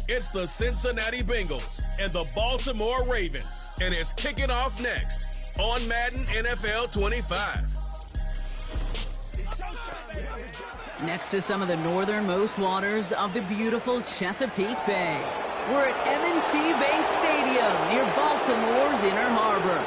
It's the Cincinnati Bengals and the Baltimore Ravens, and it's kicking off next on Madden NFL 25. Next to some of the northernmost waters of the beautiful Chesapeake Bay, we're at M&T Bank Stadium near Baltimore's Inner Harbor.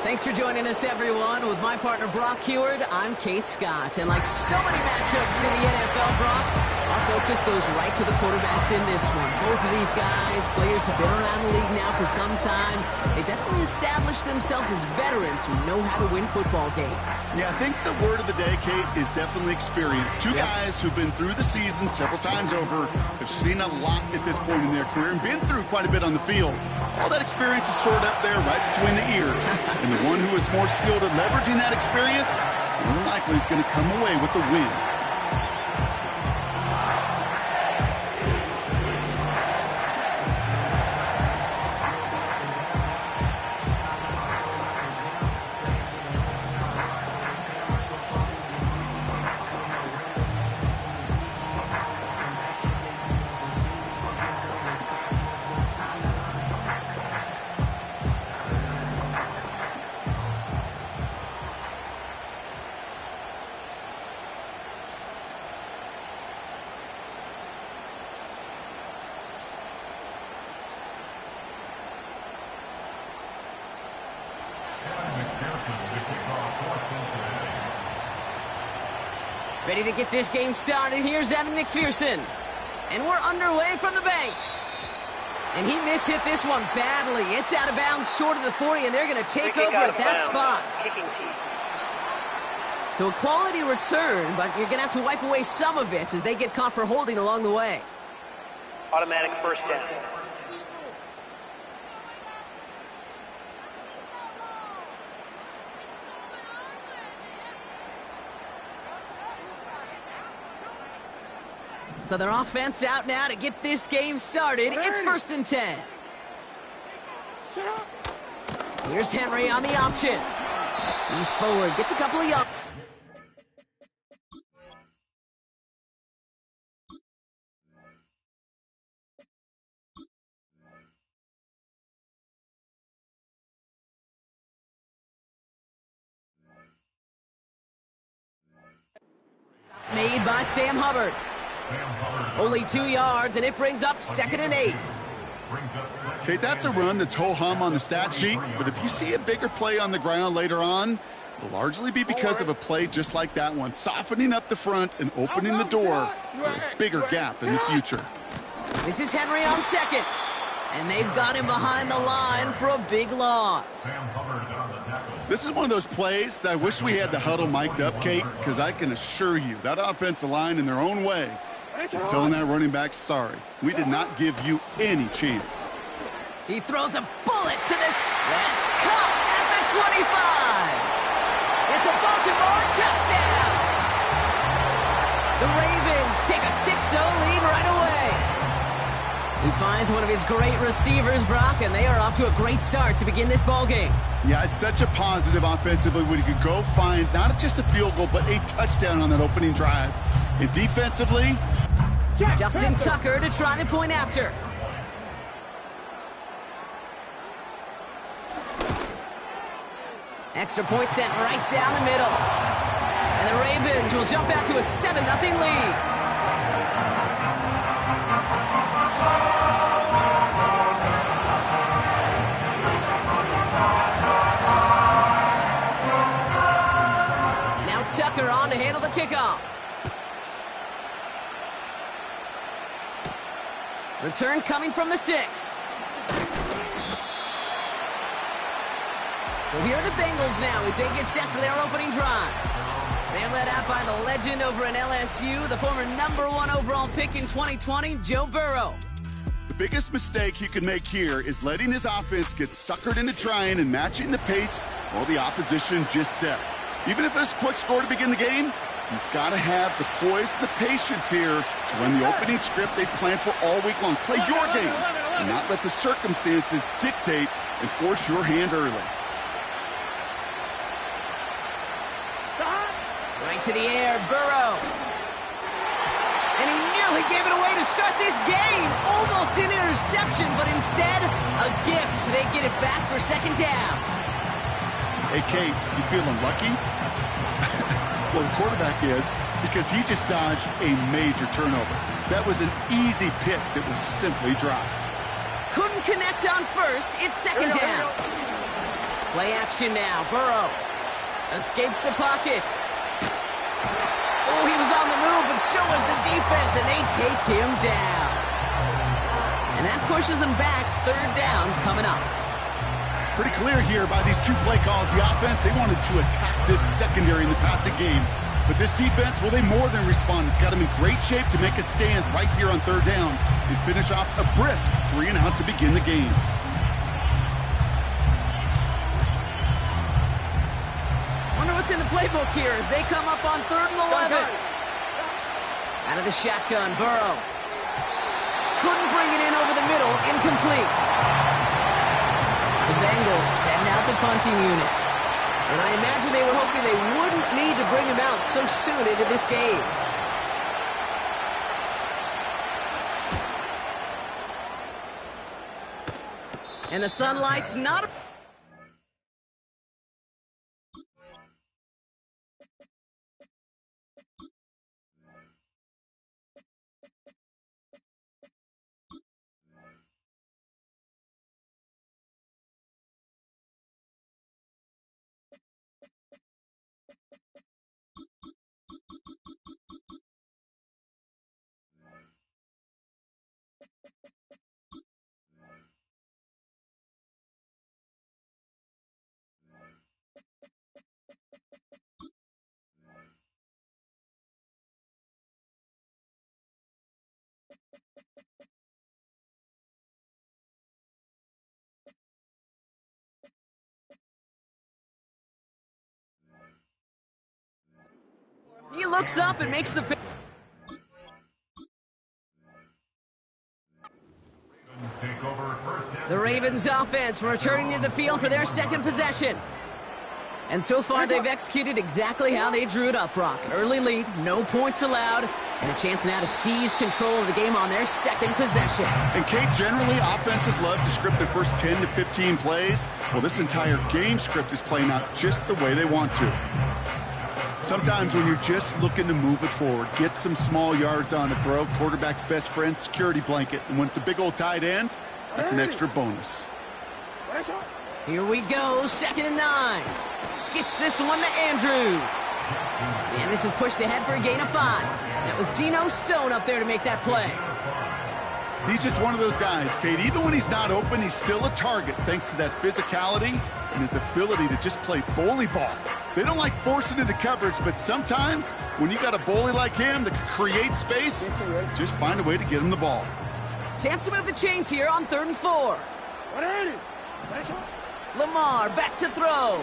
Thanks for joining us, everyone. With my partner, Brock Heward, I'm Kate Scott. And like so many matchups in the NFL, Brock, our focus goes right to the quarterbacks in this one. Both of these guys, players who've been around the league now for some time, they definitely established themselves as veterans who know how to win football games. Yeah, I think the word of the day, Kate, is definitely experience. Two guys who've been through the season several times over, have seen a lot at this point in their career, and been through quite a bit on the field. All that experience is stored up there right between the ears. And the one who is more skilled at leveraging that experience, more than likely is going to come away with the win. Ready to get this game started. Here's Evan McPherson. And we're underway from the bank. And he mishit this one badly. It's out of bounds short of the 40, and they're going to take over at that spot. So a quality return, but you're going to have to wipe away some of it as they get caught for holding along the way. Automatic first down. So their offense out now to get this game started. It's 1st and 10. Here's Henry on the option. He's forward, gets a couple of yards. Made by Sam Hubbard. Only 2 yards, and it brings up 2nd and 8. Okay, that's a run that's ho-hum on the stat sheet, but if you see a bigger play on the ground later on, it'll largely be because of a play just like that one, softening up the front and opening the door for a bigger gap in the future. This is Henry on 2nd, and they've got him behind the line for a big loss. This is one of those plays that I wish we had the huddle mic'd up, Kate, because I can assure you that offensive line in their own way just telling that running back, sorry, we did not give you any chance. He throws a bullet to this. That's caught at the 25. It's a Baltimore touchdown. The Ravens take a 6-0 lead right away. He finds one of his great receivers, Brock, and they are off to a great start to begin this ball game. Yeah, it's such a positive offensively when you could go find not just a field goal, but a touchdown on that opening drive. And defensively, Justin Tucker to try the point after. Extra point sent right down the middle. And the Ravens will jump out to a 7-0 lead. Now Tucker on to handle the kickoff. Return coming from the 6. So here are the Bengals now as they get set for their opening drive. They're led out by the legend over in LSU, the former #1 overall pick in 2020, Joe Burrow. The biggest mistake he can make here is letting his offense get suckered into trying and matching the pace while the opposition just set. Even if it's a quick score to begin the game, he's got to have the poise and the patience here to run the opening script they planned for all week long. Play your game and not let the circumstances dictate and force your hand early. Right to the air, Burrow. And he nearly gave it away to start this game. Almost interception, but instead, a gift. They get it back for second down. Hey, Kate, you feeling lucky? Well, the quarterback is, because he just dodged a major turnover. That was an easy pick that was simply dropped. Couldn't connect on first. It's second down. Play action now. Burrow escapes the pocket. Oh, he was on the move, but so was the defense, and they take him down. And that pushes them back. Third down coming up. Pretty clear here by these two play calls. The offense, they wanted to attack this secondary in the passing game. But this defense, well, they more than respond. It's got them in great shape to make a stand right here on third down and finish off a brisk 3-and-out to begin the game. Wonder what's in the playbook here as they come up on 3rd and 11. Out of the shotgun, Burrow. Couldn't bring it in over the middle. Incomplete. The Bengals send out the punting unit. And I imagine they were hoping they wouldn't need to bring him out so soon into this game. And the sunlight's not... He looks up and makes the... The Ravens offense returning to the field for their second possession. And so far, they've executed exactly how they drew it up, Brock. Early lead, no points allowed, and a chance now to seize control of the game on their second possession. And, Kate, generally, offenses love to script their first 10 to 15 plays. Well, this entire game script is playing out just the way they want to. Sometimes when you're just looking to move it forward, get some small yards on the throw, quarterback's best friend, security blanket. And when it's a big old tight end, that's an extra bonus. Here we go, 2nd and 9. Gets this one to Andrews. And this is pushed ahead for a gain of 5. That was Geno Stone up there to make that play. He's just one of those guys, Kate. Even when he's not open, he's still a target thanks to that physicality and his ability to just play bully ball. They don't like forcing into coverage, but sometimes when you got a bully like him that can create space, just find a way to get him the ball. Chance to move the chains here on 3rd and 4. Lamar back to throw.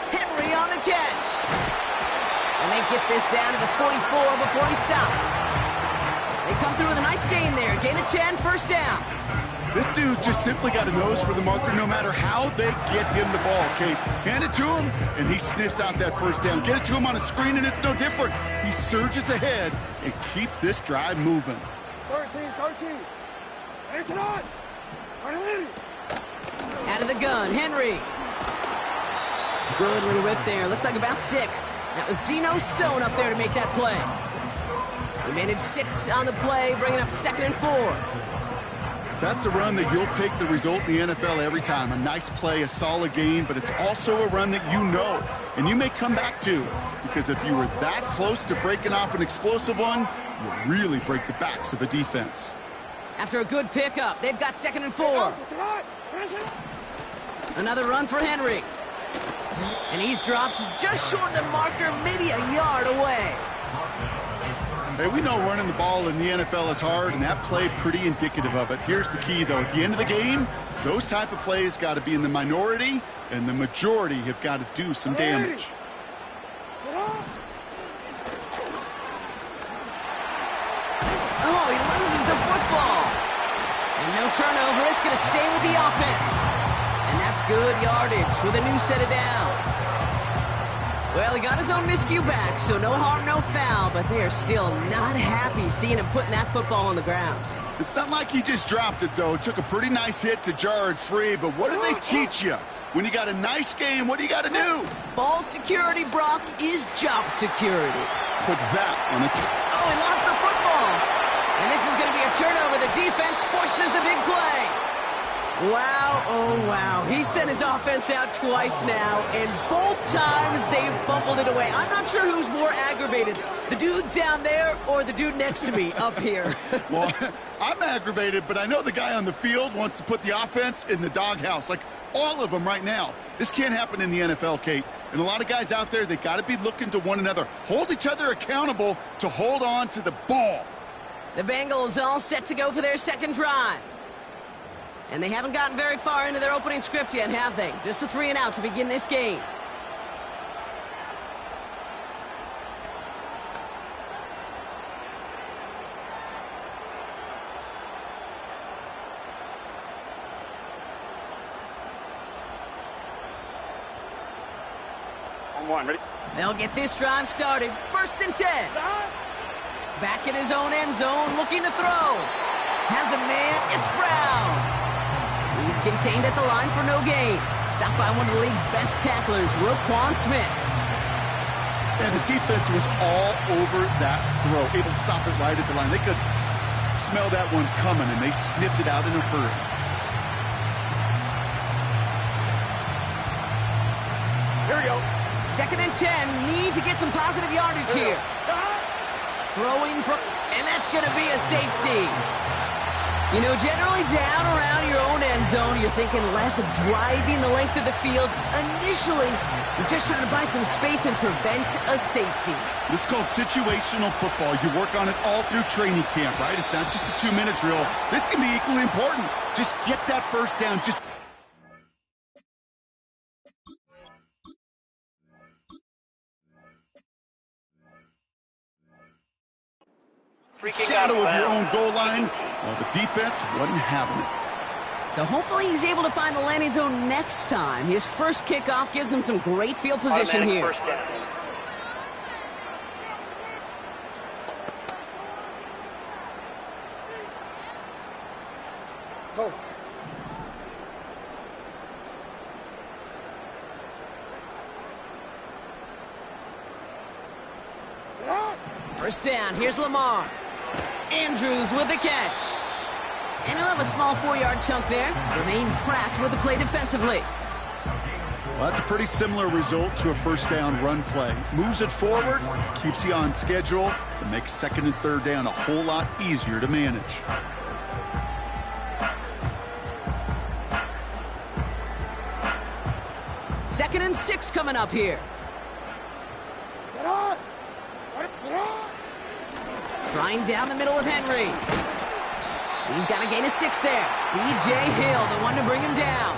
Henry on the catch. And they get this down to the 44 before he stopped. They come through with a nice gain there. Gain of 10, first down. This dude just simply got a nose for the marker no matter how they get him the ball, Kate. Hand it to him, and he sniffs out that first down. Get it to him on a screen, and it's no different. He surges ahead and keeps this drive moving. 13. It's not. Out of the gun, Henry. Good little rip there. Looks like about 6. That was Geno Stone up there to make that play. We managed 6 on the play, bringing up 2nd and 4. That's a run that you'll take the result in the NFL every time. A nice play, a solid game, but it's also a run that you know, and you may come back to, because if you were that close to breaking off an explosive one, you really break the backs of a defense. After a good pickup, they've got 2nd and 4. Another run for Henry. And he's dropped just short of the marker, maybe a yard away. Hey, we know running the ball in the NFL is hard, and that play pretty indicative of it. Here's the key, though. At the end of the game, those type of plays got to be in the minority, and the majority have got to do some damage. Oh, he loses the football. And no turnover. It's going to stay with the offense. And that's good yardage with a new set of downs. Well, he got his own miscue back, so no harm, no foul, but they are still not happy seeing him putting that football on the ground. It's not like he just dropped it, though. Took a pretty nice hit to jar it free, but what do they teach you? When you got a nice game, what do you got to do? Ball security, Brock, is job security. Put that on a Oh, he lost the football. And this is going to be a turnover. The defense forces the big play. Wow, oh wow. He sent his offense out twice now, and both times they fumbled it away. I'm not sure who's more aggravated, the dudes down there or the dude next to me up here. Well, I'm aggravated, but I know the guy on the field wants to put the offense in the doghouse, like all of them right now. This can't happen in the NFL, Kate. And a lot of guys out there, they got to be looking to one another. Hold each other accountable to hold on to the ball. The Bengals all set to go for their second drive. And they haven't gotten very far into their opening script yet, have they? Just a 3 and out to begin this game. On one, ready? They'll get this drive started. 1st and 10. Back in his own end zone, looking to throw. Has a man, it's Brown. He's contained at the line for no gain. Stopped by one of the league's best tacklers, Roquan Smith. And the defense was all over that throw, able to stop it right at the line. They could smell that one coming, and they sniffed it out in a hurry. Here we go. 2nd and 10, need to get some positive yardage here. Throwing from, and that's going to be a safety. You know, generally down around your own end zone, you're thinking less of driving the length of the field. Initially, you're just trying to buy some space and prevent a safety. This is called situational football. You work on it all through training camp, right? It's not just a 2-minute drill. This can be equally important. Just get that first down. Just shadow of your own goal line. Well, the defense wasn't having it. So hopefully he's able to find the landing zone next time. His first kickoff gives him some great field position Automatic here. first down. Go. First down, here's Lamar. Andrews with the catch. And he'll have a small 4-yard chunk there. Jermaine Pratt with the play defensively. Well, that's a pretty similar result to a first down run play. Moves it forward, keeps you on schedule, and makes 2nd and 3rd down a whole lot easier to manage. Second and 6 coming up here. Get on. Get on. Trying down the middle with Henry. He's got a gain of 6 there. B.J. Hill, the one to bring him down.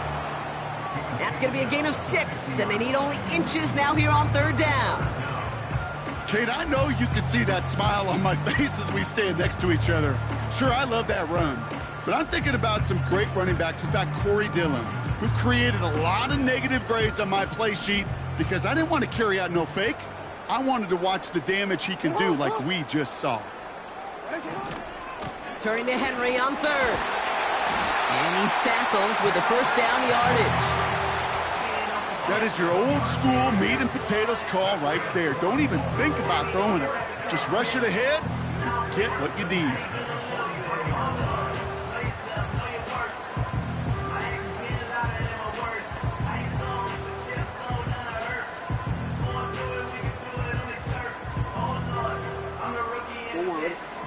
That's going to be a gain of 6, and they need only inches now here on 3rd down. Kate, I know you can see that smile on my face as we stand next to each other. Sure, I love that run, but I'm thinking about some great running backs. In fact, Corey Dillon, who created a lot of negative grades on my play sheet because I didn't want to carry out no fake. I wanted to watch the damage he can do like we just saw. Turning to Henry on 3rd. And he's tackled with the first down yardage. That is your old school meat and potatoes call right there. Don't even think about throwing it. Just rush it ahead and get what you need.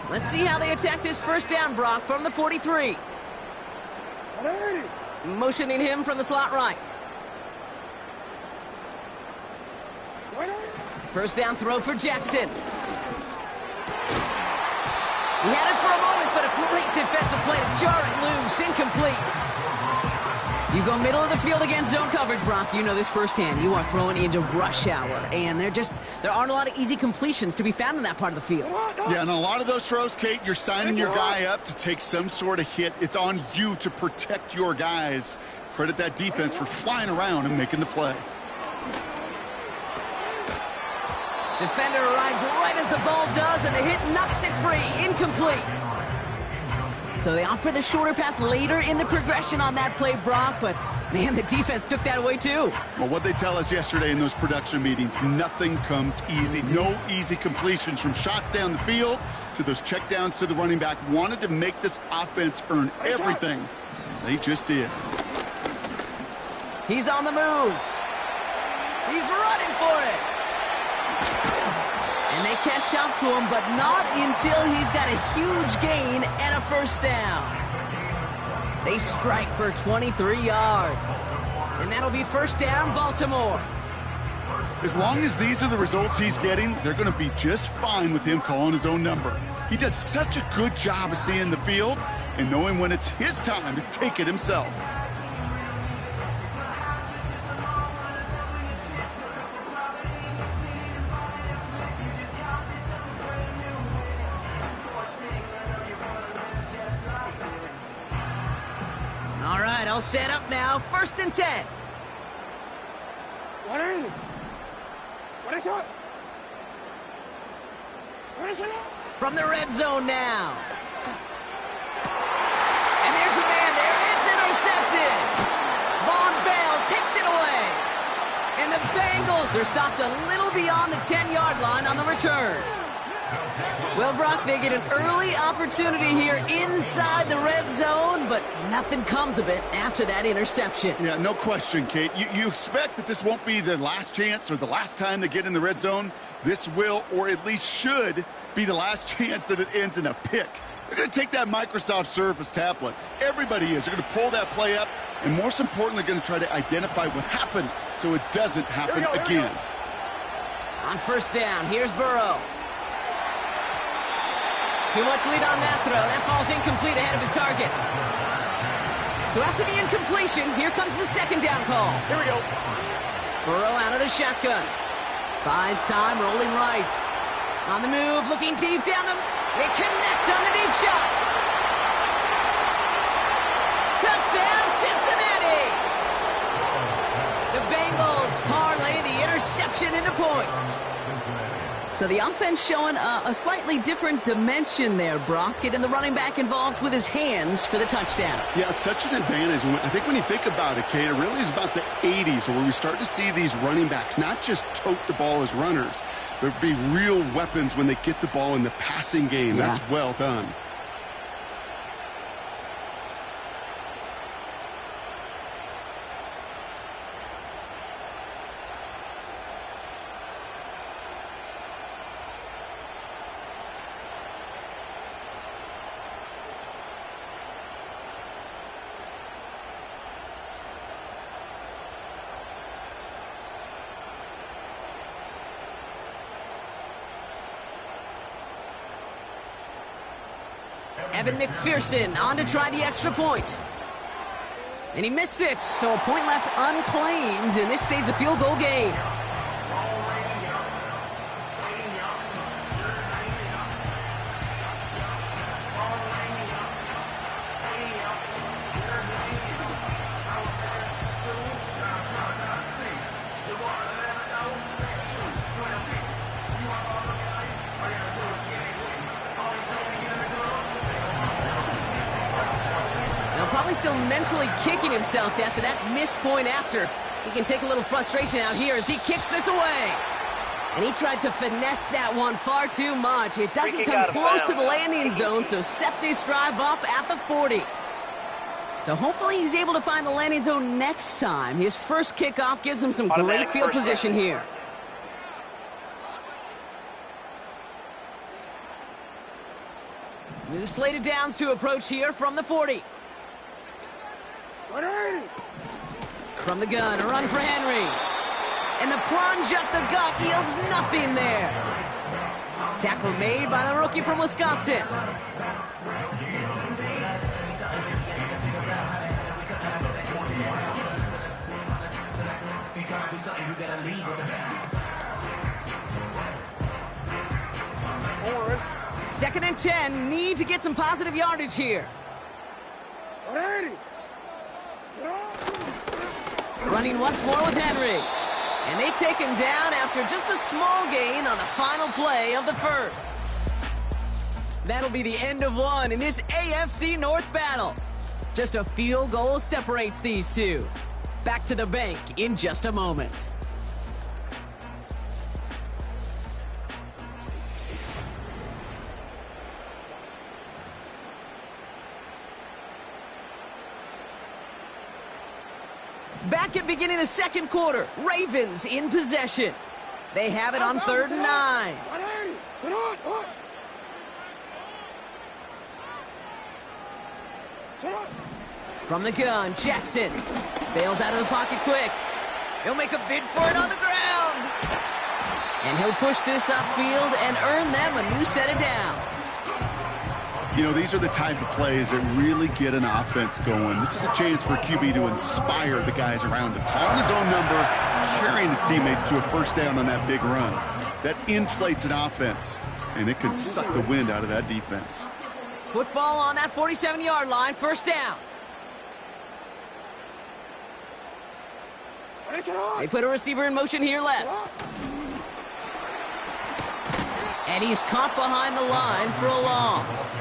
Let's see how they attack this first down, Brock, from the 43. Motioning him from the slot right. First down throw for Jackson. He had it for a moment, but a great defensive play to jar it loose. Incomplete. You go middle of the field against zone coverage, Brock. You know this firsthand. You are throwing into rush hour, and there aren't a lot of easy completions to be found in that part of the field. Yeah, and a lot of those throws, Kate, you're signing your guy up to take some sort of hit. It's on you to protect your guys. Credit that defense for flying around and making the play. Defender arrives right as the ball does, and the hit knocks it free. Incomplete. So they opt for the shorter pass later in the progression on that play, Brock, but man, the defense took that away too. Well, what they tell us yesterday in those production meetings, nothing comes easy. No easy completions from shots down the field to those checkdowns to the running back. Wanted to make this offense earn everything. They just did. He's on the move. He's running for it. And they catch up to him, but not until he's got a huge gain and a first down. They strike for 23 yards. And that'll be first down, Baltimore. As long as these are the results he's getting, they're going to be just fine with him calling his own number. He does such a good job of seeing the field and knowing when it's his time to take it himself. All right, I'll set up now. 1st and 10. From the red zone now. And there's a man there. It's intercepted. Von Bell takes it away. And the Bengals are stopped a little beyond the 10-yard line on the return. Well, Brock, they get an early opportunity here inside the red zone, but nothing comes of it after that interception. Yeah, no question, Kate. You expect that this won't be their last chance or the last time they get in the red zone. This will, or at least should, be the last chance that it ends in a pick. They're going to take that Microsoft Surface tablet. Everybody is. They're going to pull that play up, and most importantly, they're going to try to identify what happened so it doesn't happen again. On first down, here's Burrow. Too much lead on that throw. That falls incomplete ahead of his target. So after the incompletion, here comes the second down call. Here we go. Burrow out of the shotgun. Buys time, rolling right. On the move, looking deep down the... They connect on the deep shot. Touchdown, Cincinnati! The Bengals parlay the interception into points. So the offense showing a slightly different dimension there, Brock, getting the running back involved with his hands for the touchdown. Yeah, such an advantage. I think when you think about it, Kate, it really is about the 80s where we start to see these running backs not just tote the ball as runners. There'd be real weapons when they get the ball in the passing game. Yeah. That's well done. Evan McPherson on to try the extra point. And he missed it, so a point left unclaimed, and this stays a field goal game. Still mentally kicking himself after that missed point after. He can take a little frustration out here as he kicks this away. And he tried to finesse that one far too much. It doesn't come close to the landing zone, so set this drive up at the 40. So hopefully he's able to find the landing zone next time. His first kickoff gives him some great field position here. New slated downs to approach here from the 40. From the gun, a run for Henry. And the plunge up the gut yields nothing there. Tackle made by the rookie from Wisconsin. Second and 10, need to get some positive yardage here. Running once more with Henry. And they take him down after just a small gain on the final play of the first. That'll be the end of one in this AFC North battle. Just a field goal separates these two. Back to the bank in just a moment. Back at beginning of the second quarter, Ravens in possession. They have it on 3rd and 9. From the gun, Jackson bails out of the pocket quick. He'll make a bid for it on the ground. And he'll push this upfield and earn them a new set of downs. You know, these are the type of plays that really get an offense going. This is a chance for QB to inspire the guys around him. Calling his own number, carrying his teammates to a first down on that big run. That inflates an offense, and it can suck the wind out of that defense. Football on that 47-yard line, first down. They put a receiver in motion here left. And he's caught behind the line for a loss.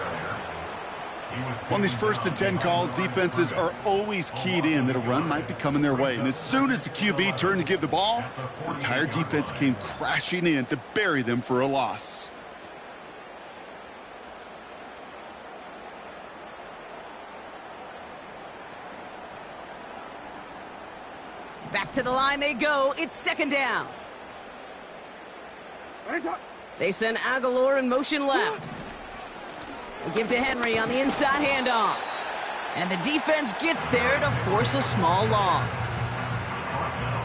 On these 1st and 10 calls, defenses are always keyed in that a run might be coming their way. And as soon as the QB turned to give the ball, the entire defense came crashing in to bury them for a loss. Back to the line they go. It's 2nd down. They send Aguilar in motion left. They give to Henry on the inside handoff. And the defense gets there to force a small loss.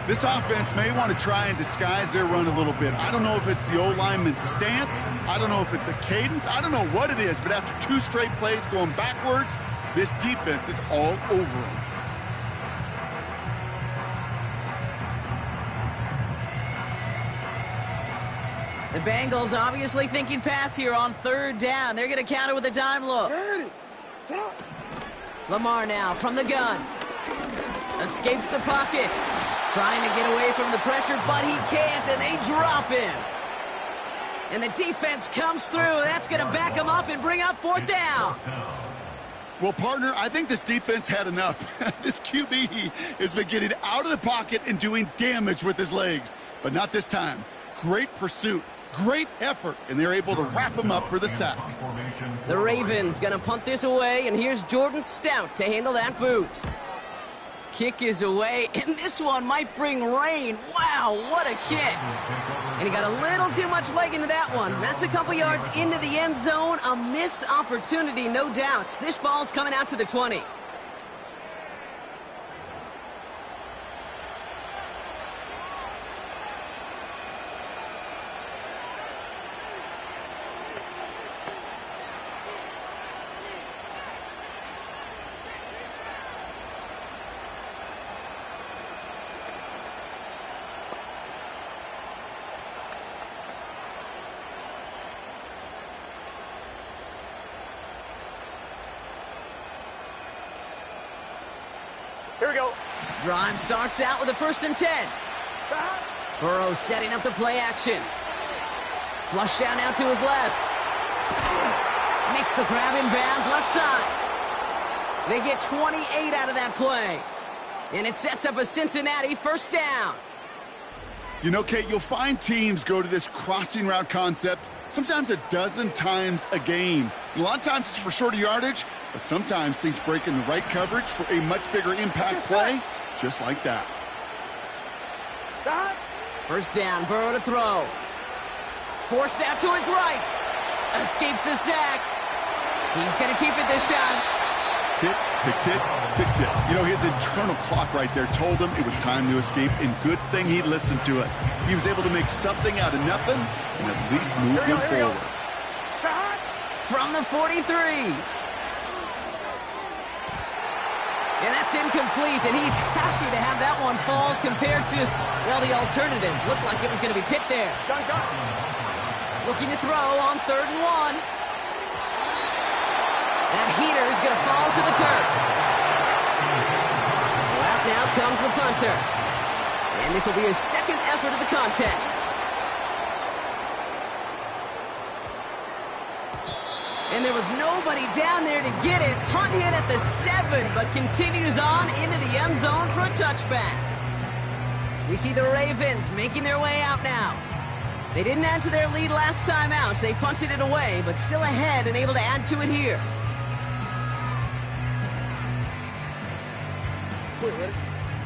This offense may want to try and disguise their run a little bit. I don't know if it's the O-lineman's stance. I don't know if it's a cadence. I don't know what it is. But after 2 straight plays going backwards, this defense is all over them. The Bengals obviously thinking pass here on 3rd down. They're going to counter with a dime look. Lamar now from the gun. Escapes the pocket. Trying to get away from the pressure, but he can't, and they drop him. And the defense comes through. That's going to back him up and bring up 4th down. Well, partner, I think this defense had enough. This QB has been getting out of the pocket and doing damage with his legs, but not this time. Great pursuit. Great effort, and they're able to wrap him up for the sack. The Ravens going to punt this away, and here's Jordan Stout to handle that boot. Kick is away, and this one might bring rain. Wow, what a kick. And he got a little too much leg into that one. That's a couple yards into the end zone. A missed opportunity, no doubt. This ball's coming out to the 20. Here we go. Drive starts out with a 1st and 10. Burrow setting up the play action. Flush down now to his left. Makes the grab in bounds left side. They get 28 out of that play. And it sets up a Cincinnati 1st down. You know, Kate, you'll find teams go to this crossing route concept sometimes a dozen times a game. A lot of times it's for shorter yardage, but sometimes things break in the right coverage for a much bigger impact play, just like that. 1st down, Burrow to throw. Forced out to his right. Escapes the sack. He's going to keep it this time. Tick, tick, tick, tick, tick. You know, his internal clock right there told him it was time to escape, and good thing he listened to it. He was able to make something out of nothing and at least move them forward. From the 43. And that's incomplete, and he's happy to have that one fall compared to, well, the alternative. Looked like it was going to be picked there. Looking to throw on 3rd and 1. That heater is going to fall to the turf. So out now comes the punter. And this will be his second effort of the contest. And there was nobody down there to get it. Punt hit at the 7, but continues on into the end zone for a touchback. We see the Ravens making their way out now. They didn't add to their lead last time out. They punted it away, but still ahead and able to add to it here.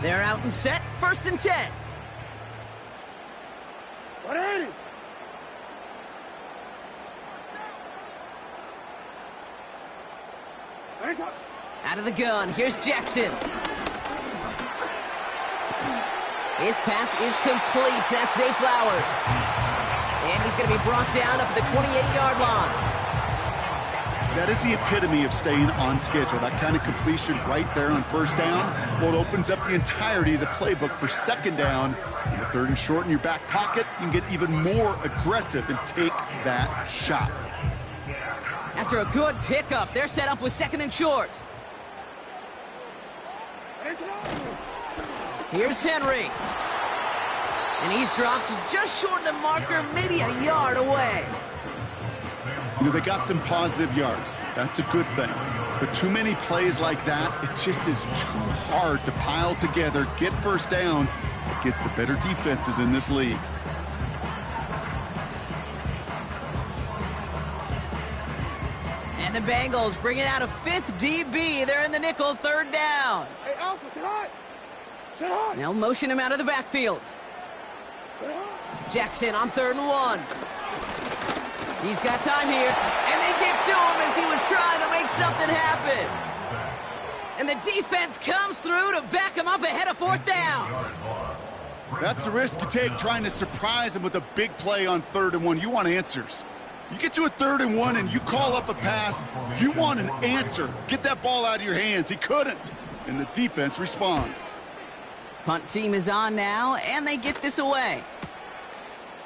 They're out and set. 1st and 10. Out of the gun, here's Jackson. His pass is complete. That's Zay Flowers. And he's going to be brought down up at the 28-yard line. That is the epitome of staying on schedule. That kind of completion right there on 1st down. Well, it opens up the entirety of the playbook for 2nd down. And the 3rd and short in your back pocket, you can get even more aggressive and take that shot. After a good pickup, they're set up with 2nd and short. Here's Henry. And he's dropped just short of the marker, maybe a yard away. You know, they got some positive yards. That's a good thing. But too many plays like that, it just is too hard to pile together, get 1st downs against the better defenses in this league. And the Bengals bring it out a 5th DB. They're in the nickel, 3rd down. Hey, Alpha, sit high. Sit high. They'll motion him out of the backfield. Sit high. Jackson on 3rd and 1. He's got time here, and they get to him as he was trying to make something happen. And the defense comes through to back him up ahead of 4th down. That's the risk you take trying to surprise him with a big play on 3rd and 1. You want answers. You get to a 3rd and 1 and you call up a pass, you want an answer. Get that ball out of your hands. He couldn't, and the defense responds. Punt team is on now, and they get this away.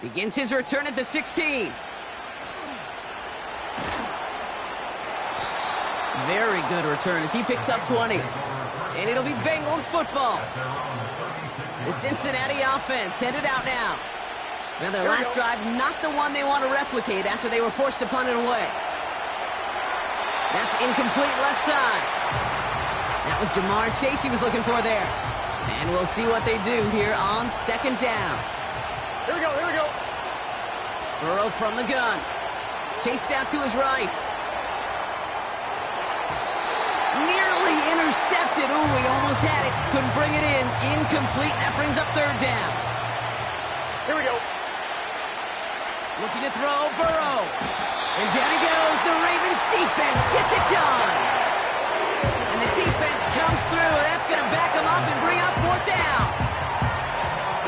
Begins his return at the 16. Very good return as he picks up 20. And it'll be Bengals football. The Cincinnati offense headed out now. Now their last drive, not the one they want to replicate after they were forced to punt it away. That's incomplete left side. That was Jamar Chase he was looking for there. And we'll see what they do here on 2nd down. Here we go, here we go. Burrow from the gun. Chased out to his right. Nearly intercepted. Ooh, he almost had it. Couldn't bring it in. Incomplete. That brings up 3rd down. Here we go. Looking to throw, Burrow. And down he goes. The Ravens defense gets it done. And the defense comes through. That's going to back him up and bring up 4th down.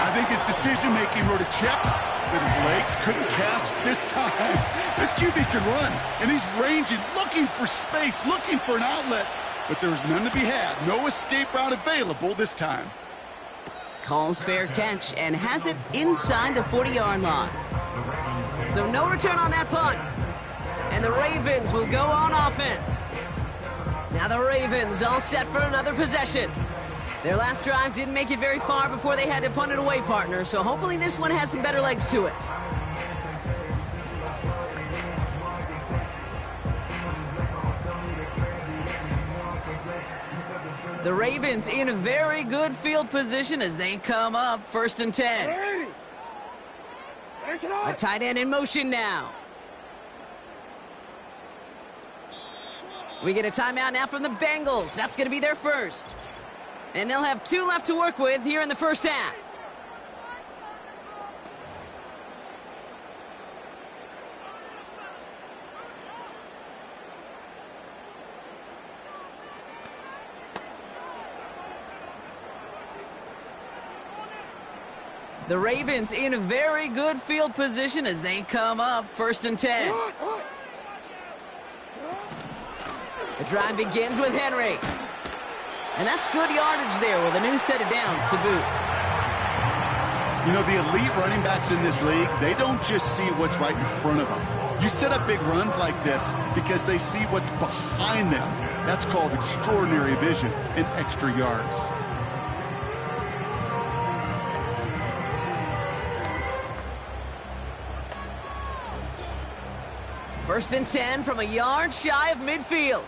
I think his decision-making wrote a check that his legs couldn't catch this time. This QB can run, and he's ranging, looking for space, looking for an outlet. But there was none to be had. No escape route available this time. Calls fair catch and has it inside the 40-yard line. So no return on that punt. And the Ravens will go on offense. Now the Ravens all set for another possession. Their last drive didn't make it very far before they had to punt it away, partner. So hopefully this one has some better legs to it. The Ravens in a very good field position as they come up 1st and 10. A tight end in motion now. We get a timeout now from the Bengals. That's going to be their first. And they'll have 2 left to work with here in the 1st half. The Ravens in a very good field position as they come up 1st and 10. The drive begins with Henry. And that's good yardage there with a new set of downs to boot. You know, the elite running backs in this league, they don't just see what's right in front of them. You set up big runs like this because they see what's behind them. That's called extraordinary vision and extra yards. First and 10 from a yard shy of midfield.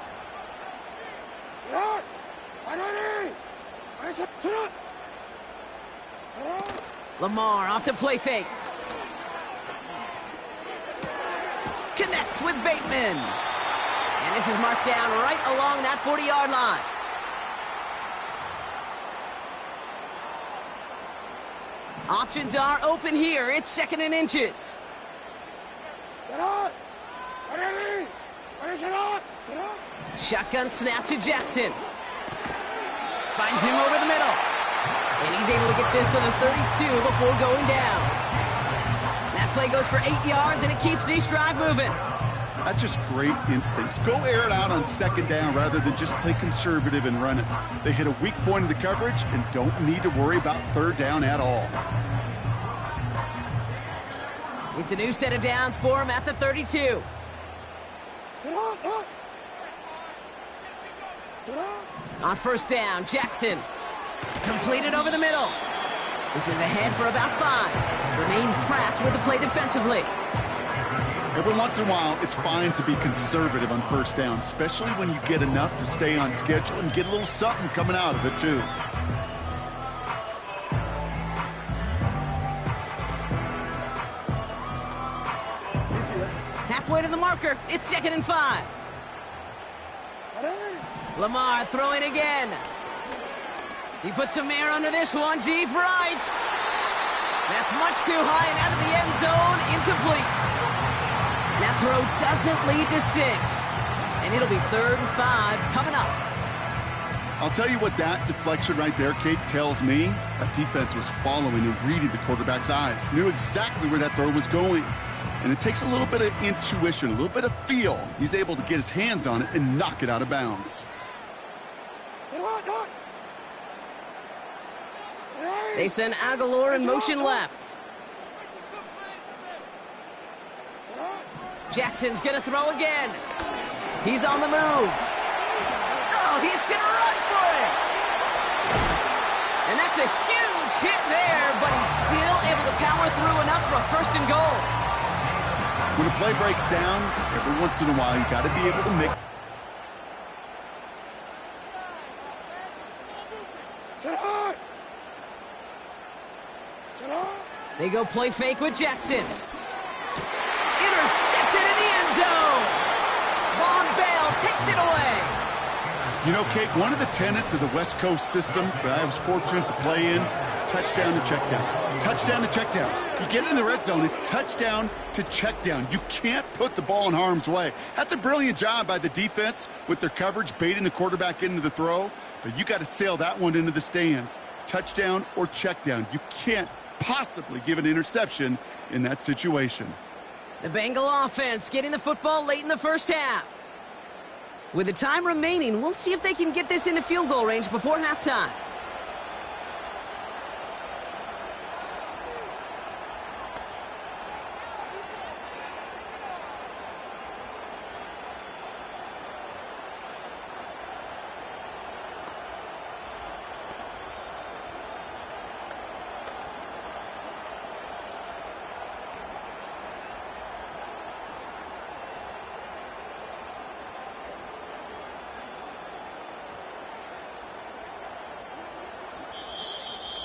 Lamar off to play fake. Connects with Bateman. And this is marked down right along that 40-yard line. Options are open here. It's second and inches. Shotgun snap to Jackson. Finds him over the middle. And he's able to get this to the 32 before going down. That play goes for 8 yards, and it keeps this drive moving. That's just great instincts. Go air it out on second down rather than just play conservative and run it. They hit a weak point of the coverage and don't need to worry about third down at all. It's a new set of downs for him at the 32. On first down, Jackson. Completed over the middle. This is ahead for about 5. Remain Pratt with the play defensively. Every once in a while, it's fine to be conservative on first down, especially when you get enough to stay on schedule and get a little something coming out of it, too. Halfway to the marker. It's second and 5. Lamar throwing again. He puts some air under this one. Deep right. That's much too high and out of the end zone. Incomplete. That throw doesn't lead to 6. And it'll be 3rd and 5 coming up. I'll tell you what that deflection right there, Kate, tells me. That defense was following and reading the quarterback's eyes. Knew exactly where that throw was going. And it takes a little bit of intuition, a little bit of feel. He's able to get his hands on it and knock it out of bounds. They send Aguilar in motion left. Jackson's going to throw again. He's on the move. Oh, he's going to run for it. And that's a huge hit there, but he's still able to power through enough for a first and goal. When a play breaks down, every once in a while, you got to be able to make. They go play fake with Jackson. Intercepted in the end zone. Von Bell takes it away. You know, Kate, one of the tenets of the West Coast system that I was fortunate to play in, touchdown to check down. Touchdown to check down. You get in the red zone, it's touchdown to check down. You can't put the ball in harm's way. That's a brilliant job by the defense with their coverage, baiting the quarterback into the throw. But you got to sail that one into the stands. Touchdown or check down. You can't possibly give an interception in that situation. The Bengal offense getting the football late in the first half. With the time remaining, we'll see if they can get this into field goal range before halftime.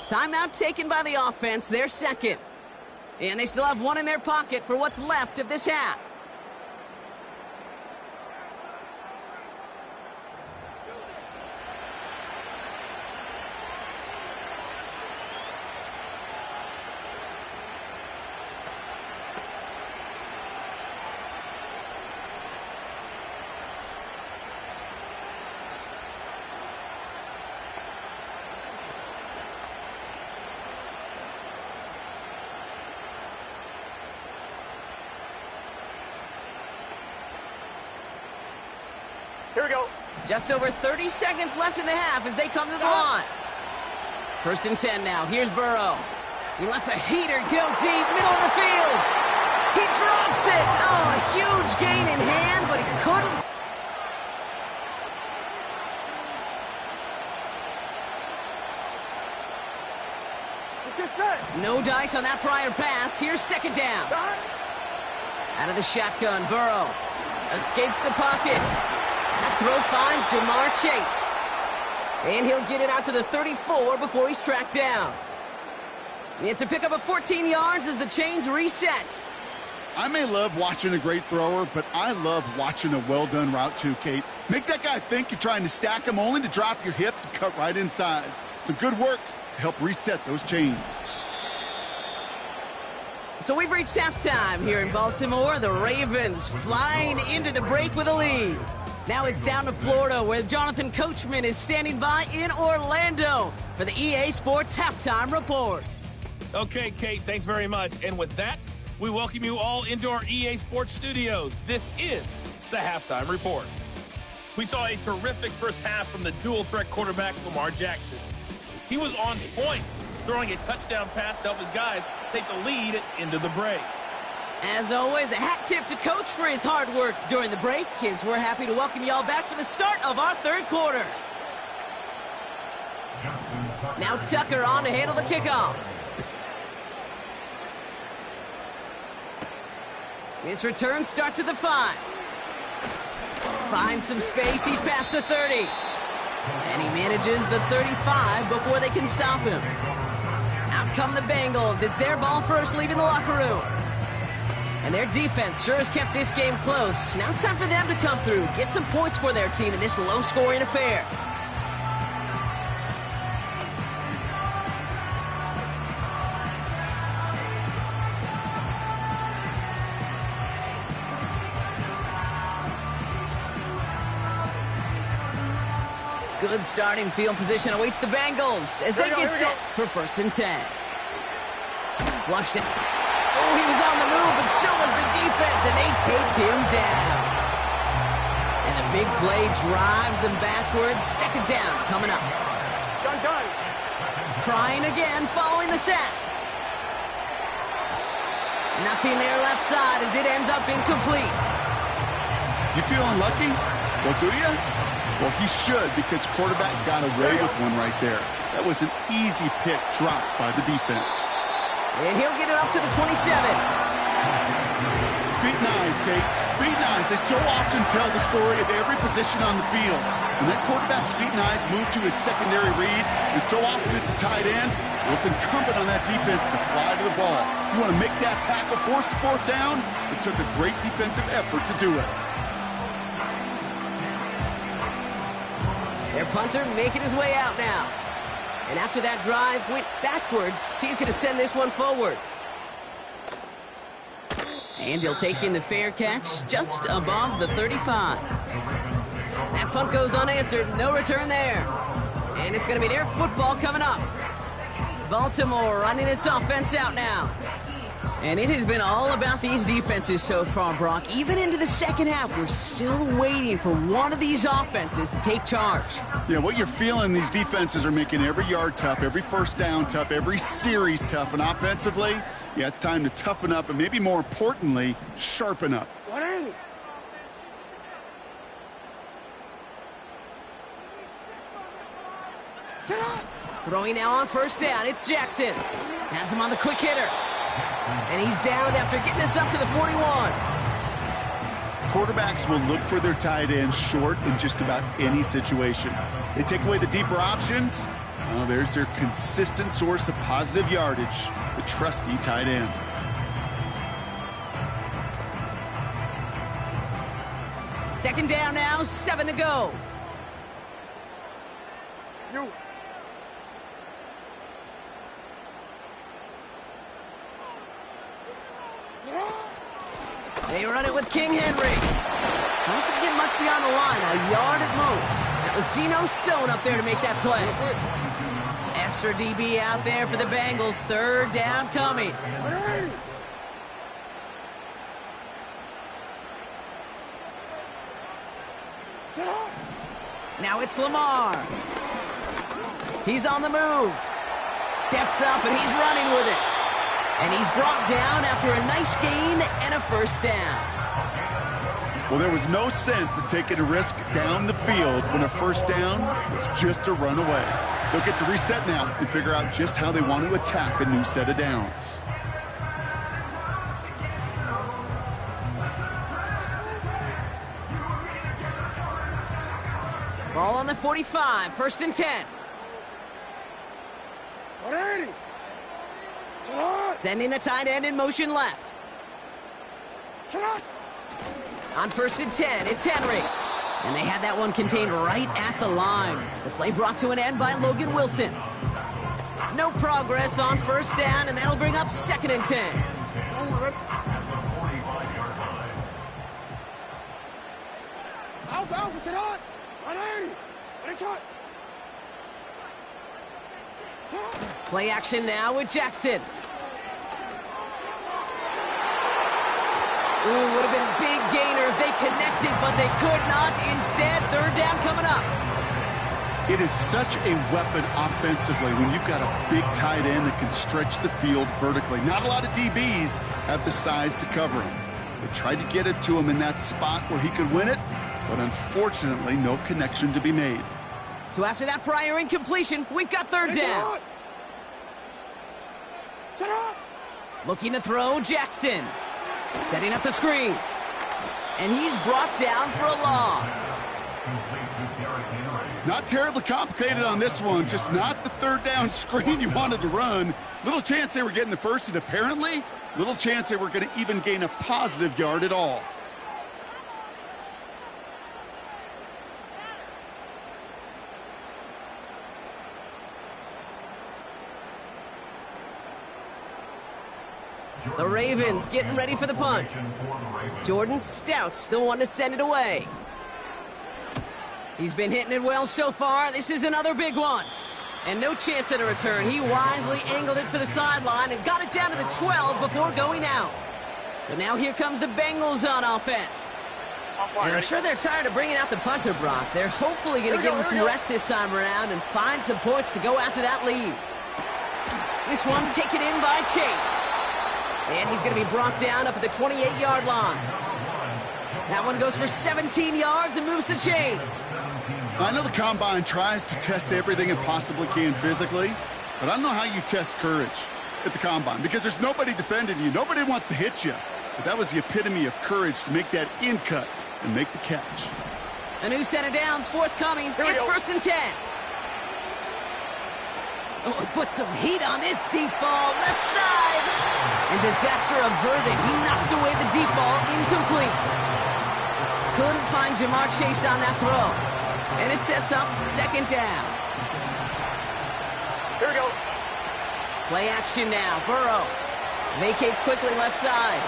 Timeout taken by the offense, their second. And they still have one in their pocket for what's left of this half. Here we go. Just over 30 seconds left in the half as they come to the line. First and 10 now. Here's Burrow. He lets a heater go deep, middle of the field. He drops it. Oh, a huge gain in hand, but he couldn't. Let's get set. No dice on that prior pass. Here's second down. Out of the shotgun, Burrow. Escapes the pocket. That throw finds Jamar Chase. And he'll get it out to the 34 before he's tracked down. It's a pickup of 14 yards as the chains reset. I may love watching a great thrower, but I love watching a well-done route too, Kate. Make that guy think you're trying to stack him only to drop your hips and cut right inside. Some good work to help reset those chains. So we've reached halftime here in Baltimore. The Ravens flying into the break with a lead. Now it's down to Florida, where Jonathan Coachman is standing by in Orlando for the EA Sports Halftime Report. Okay, Kate, thanks very much. And with that, we welcome you all into our EA Sports studios. This is the Halftime Report. We saw a terrific first half from the dual-threat quarterback, Lamar Jackson. He was on point, throwing a touchdown pass to help his guys take the lead into the break. As always, a hat tip to Coach for his hard work during the break, as we're happy to welcome you all back for the start of our third quarter. Now Tucker on to handle the kickoff. This return starts at the 5. Finds some space, he's past the 30. And he manages the 35 before they can stop him. Out come the Bengals. It's their ball first, leaving the locker room. And their defense sure has kept this game close. Now it's time for them to come through, get some points for their team in this low-scoring affair. Good starting field position awaits the Bengals as they get set for 1st and 10. Flushed it. Oh, he was on the move, but so was the defense, and they take him down. And the big play drives them backwards. 2nd down coming up. Done. Trying again following the sack. Nothing there left side as it ends up incomplete. You feeling lucky? Well, do you? Well, he should, because quarterback got away with one right there. That was an easy pick dropped by the defense. And he'll get it up to the 27. Feet and eyes, Kate. Feet and eyes. They so often tell the story of every position on the field. When that quarterback's feet and eyes move to his secondary read, and so often it's a tight end, well, it's incumbent on that defense to fly to the ball. You want to make that tackle, force the 4th down? It took a great defensive effort to do it. Their punter making his way out now. And after that drive went backwards, he's going to send this one forward. And he'll take in the fair catch just above the 35. That punt goes unanswered. No return there. And it's going to be their football coming up. Baltimore running its offense out now. And it has been all about these defenses so far, Brock. Even into the 2nd half, we're still waiting for one of these offenses to take charge. Yeah, what you're feeling, these defenses are making every yard tough, every 1st down tough, every series tough. And offensively, yeah, it's time to toughen up and maybe more importantly, sharpen up. What are you? Throwing now on 1st down, it's Jackson. Has him on the quick hitter. And he's down after getting this up to the 41. Quarterbacks will look for their tight end short in just about any situation. They take away the deeper options. Well, there's their consistent source of positive yardage, the trusty tight end. Second down now, 7 to go. You. They run it with King Henry. Doesn't get much beyond the line, a yard at most. That was Geno Stone up there to make that play. Extra DB out there for the Bengals. 3rd down coming. Now it's Lamar. He's on the move. Steps up and he's running with it. And he's brought down after a nice gain and a 1st down. Well, there was no sense in taking a risk down the field when a 1st down was just a run away. They'll get to reset now and figure out just how they want to attack a new set of downs. Ball on the 45, 1st and 10. Sending the tight end in motion left. On 1st and 10, it's Henry. And they had that one contained right at the line. The play brought to an end by Logan Wilson. No progress on 1st down, and that'll bring up 2nd and 10. Play action now with Jackson. Ooh, would have been a big gainer if they connected, but they could not. Instead, 3rd down coming up. It is such a weapon offensively when you've got a big tight end that can stretch the field vertically. Not a lot of DBs have the size to cover him. They tried to get it to him in that spot where he could win it, but unfortunately, no connection to be made. So after that prior incompletion, we've got 3rd down. Looking to throw, Jackson. Setting up the screen. And he's brought down for a loss. Not terribly complicated on this one, just not the 3rd down screen you wanted to run. Little chance they were getting the first, and apparently, little chance they were going to even gain a positive yard at all. The Ravens getting ready for the punt. Jordan Stout's the one to send it away. He's been hitting it well so far. This is another big one. And no chance at a return. He wisely angled it for the sideline and got it down to the 12 before going out. So now here comes the Bengals on offense. And I'm sure they're tired of bringing out the punter, Brock. They're hopefully going to give him some rest this time around and find some points to go after that lead. This one taken in by Chase. And he's going to be brought down up at the 28-yard line. That one goes for 17 yards and moves the chains. I know the Combine tries to test everything it possibly can physically, but I don't know how you test courage at the Combine because there's nobody defending you. Nobody wants to hit you. But that was the epitome of courage to make that in cut and make the catch. A new set of downs forthcoming. It's 1st and 10. Oh, he put some heat on this deep ball, left side. And disaster averted. He knocks away the deep ball, incomplete. Couldn't find Jamar Chase on that throw. And it sets up 2nd down. Here we go. Play action now. Burrow vacates quickly left side.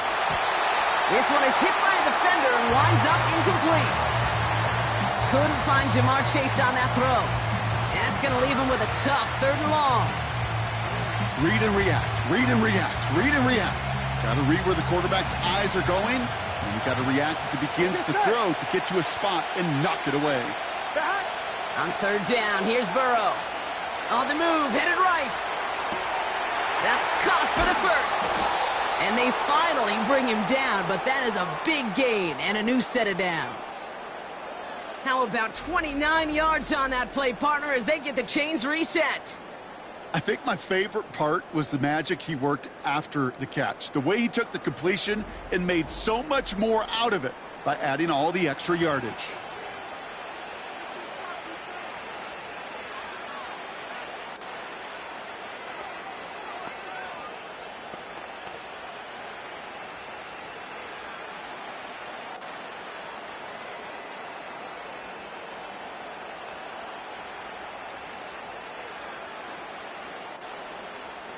This one is hit by a defender and winds up incomplete. Couldn't find Jamar Chase on that throw. And that's going to leave him with a tough 3rd and long. Read and react, read and react, read and react. Got to read where the quarterback's eyes are going, and you got to react as it begins to throw to get to a spot and knock it away. On 3rd down, here's Burrow. On the move, headed right. That's caught for the 1st. And they finally bring him down, but that is a big gain and a new set of downs. How about 29 yards on that play, partner, as they get the chains reset? I think my favorite part was the magic he worked after the catch. The way he took the completion and made so much more out of it by adding all the extra yardage.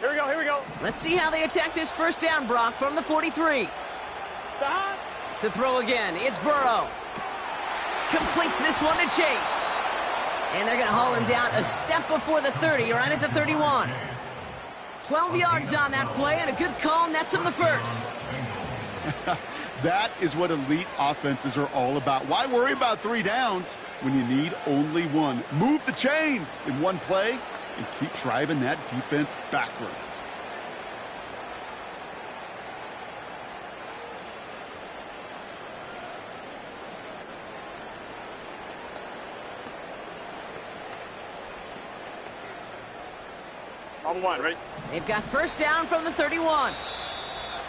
Here we go, here we go. Let's see how they attack this 1st down, Brock, from the 43. Stop. To throw again, it's Burrow. Completes this one to Chase. And they're going to haul him down a step before the 30, right at the 31. 12 yards on that play, and a good call nets him the 1st. That is what elite offenses are all about. Why worry about 3 downs when you need only 1? Move the chains in one play and keep driving that defense backwards. On 1, right? They've got 1st down from the 31.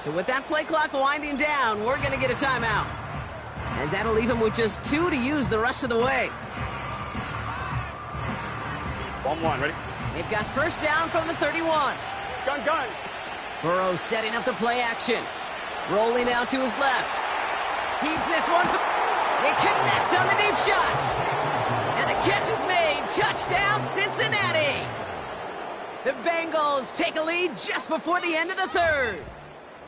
So with that play clock winding down, we're going to get a timeout, as that'll leave him with just 2 to use the rest of the way. 1-1, ready? They've got first down from the 31. Gun. Burrow setting up the play action. Rolling out to his left. Heaves this one. They connect on the deep shot. And the catch is made. Touchdown, Cincinnati. The Bengals take a lead just before the end of the third.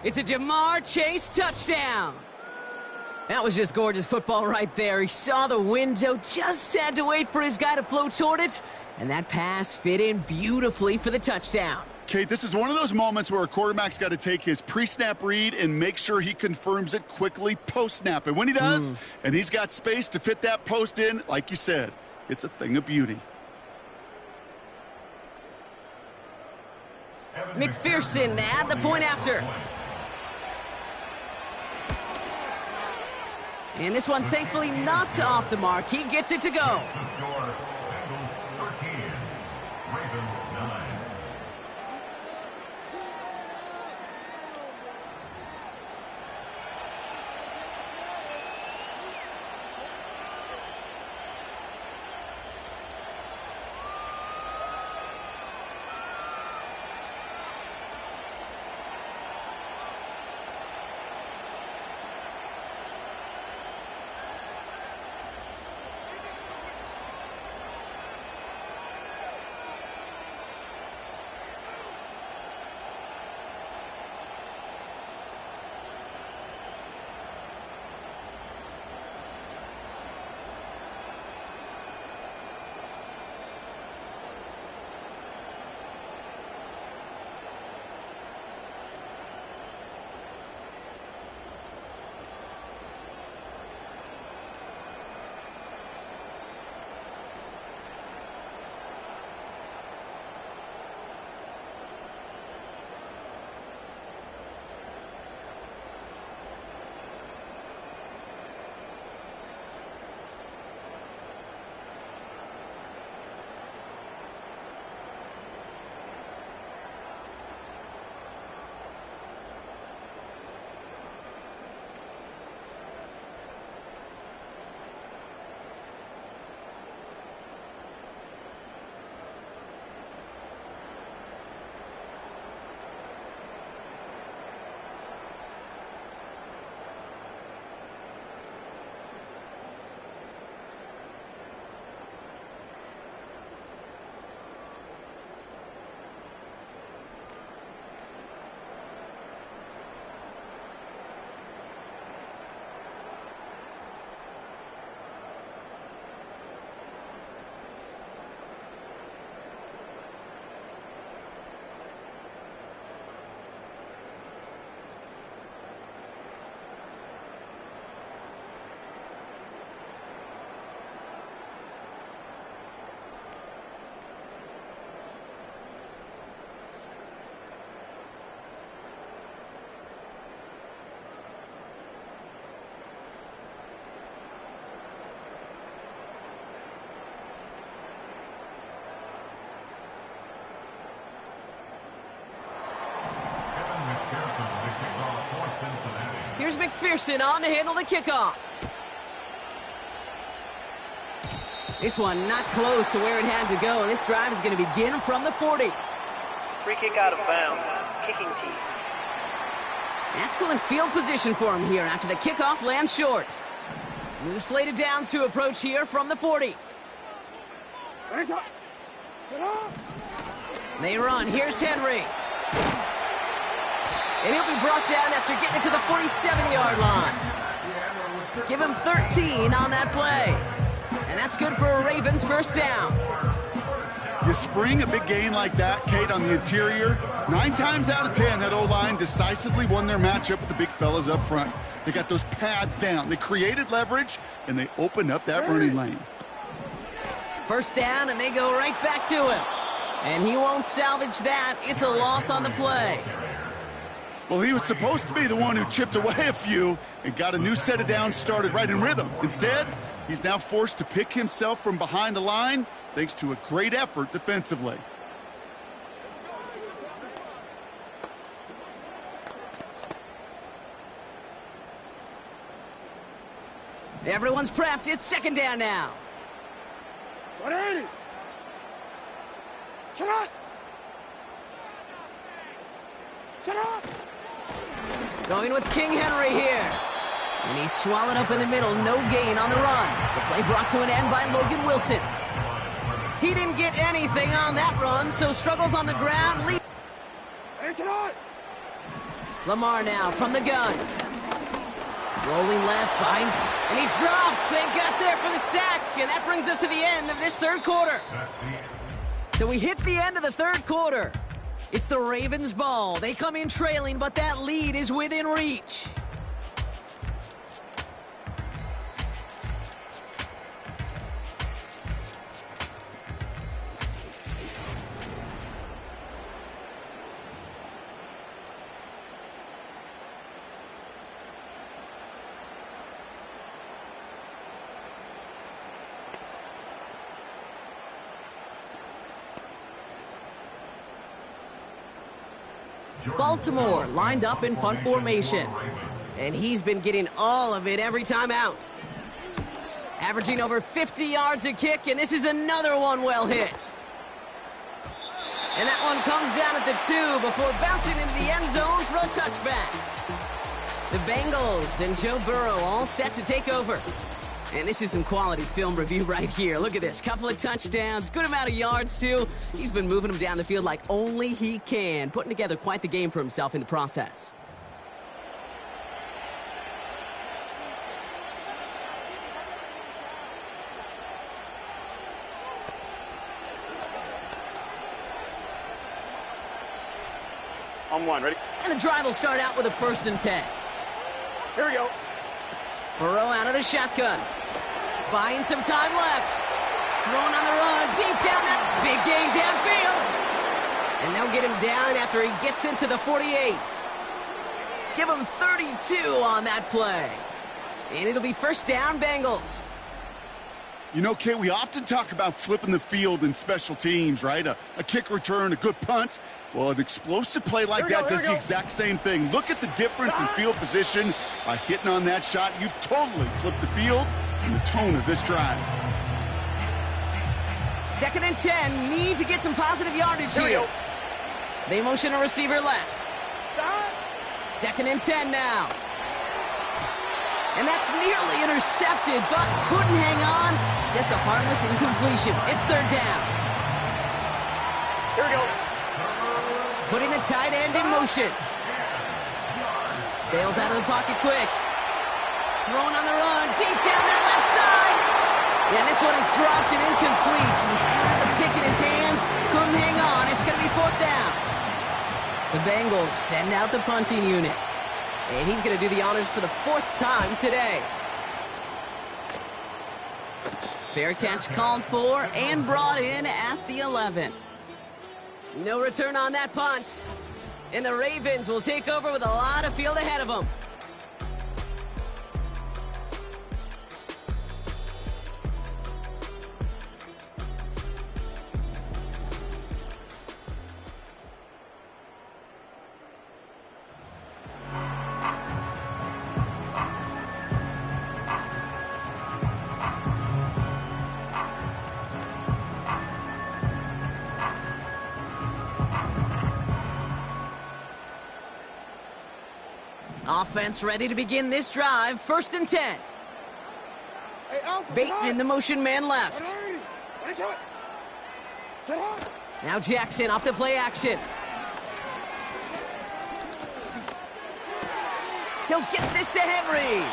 It's a Jamar Chase touchdown. That was just gorgeous football right there. He saw the window, just had to wait for his guy to float toward it, and that pass fit in beautifully for the touchdown. Kate, this is one of those moments where a quarterback's got to take his pre-snap read and make sure he confirms it quickly post-snap. And when he does, and he's got space to fit that post in, like you said, it's a thing of beauty. McPherson at the point after. And this one, thankfully, not off the mark. He gets it to go. Here's McPherson on to handle the kickoff. This one not close to where it had to go. This drive is going to begin from the 40. Free kick out of bounds. Kicking team. Excellent field position for him here after the kickoff lands short. New slated downs to approach here from the 40. They run. Here's Henry. And he'll be brought down after getting it to the 47-yard line. Give him 13 on that play. And that's good for a Ravens first down. You spring a big gain like that, Kate, on the interior. 9 times out of 10, that O-line decisively won their matchup with the big fellas up front. They got those pads down. They created leverage, and they opened up that running lane. First down, and they go right back to him. And he won't salvage that. It's a loss on the play. Well, he was supposed to be the one who chipped away a few and got a new set of downs started right in rhythm. Instead, he's now forced to pick himself from behind the line thanks to a great effort defensively. Everyone's prepped. It's second down now. Shut up! Shut up! Going with King Henry here. And he's swallowed up in the middle. No gain on the run. The play brought to an end by Logan Wilson. He didn't get anything on that run, so struggles on the ground. Lamar now from the gun. Rolling left, behind, and he's dropped. They got there for the sack, and that brings us to the end of this third quarter. So we hit the end of the third quarter. It's the Ravens' ball. They come in trailing, but that lead is within reach. Baltimore lined up in punt formation. And he's been getting all of it every time out. Averaging over 50 yards a kick, and this is another one well hit. And that one comes down at the 2 before bouncing into the end zone for a touchback. The Bengals and Joe Burrow all set to take over. And this is some quality film review right here. Look at this. Couple of touchdowns. Good amount of yards, too. He's been moving them down the field like only he can. Putting together quite the game for himself in the process. On one, ready? And the drive will start out with a 1st and 10. Here we go. Burrow out of the shotgun. Buying some time left. Throwing on the run. Deep down that big gain downfield. And they'll get him down after he gets into the 48. Give him 32 on that play. And it'll be 1st down, Bengals. You know, Kate, we often talk about flipping the field in special teams, right? A kick return, a good punt. Well, an explosive play like that does the exact same thing. Look at the difference in field position. By hitting on that shot, you've totally flipped the field and the tone of this drive. 2nd and 10. Need to get some positive yardage here. They motion a receiver left. 2nd and 10 now. And that's nearly intercepted, but couldn't hang on. Just a harmless incompletion. It's 3rd down. Here we go. Putting the tight end in motion. Bails out of the pocket quick. Throwing on the run. Deep down that left side. And this one is dropped and incomplete. He had the pick in his hands. Couldn't hang on. It's going to be 4th down. The Bengals send out the punting unit. And he's going to do the honors for the 4th time today. Fair catch called for and brought in at the 11. No return on that punt. And the Ravens will take over with a lot of field ahead of them. Offense ready to begin this drive. 1st and 10. Bateman in the motion man left. Now Jackson off the play action. He'll get this to Henry.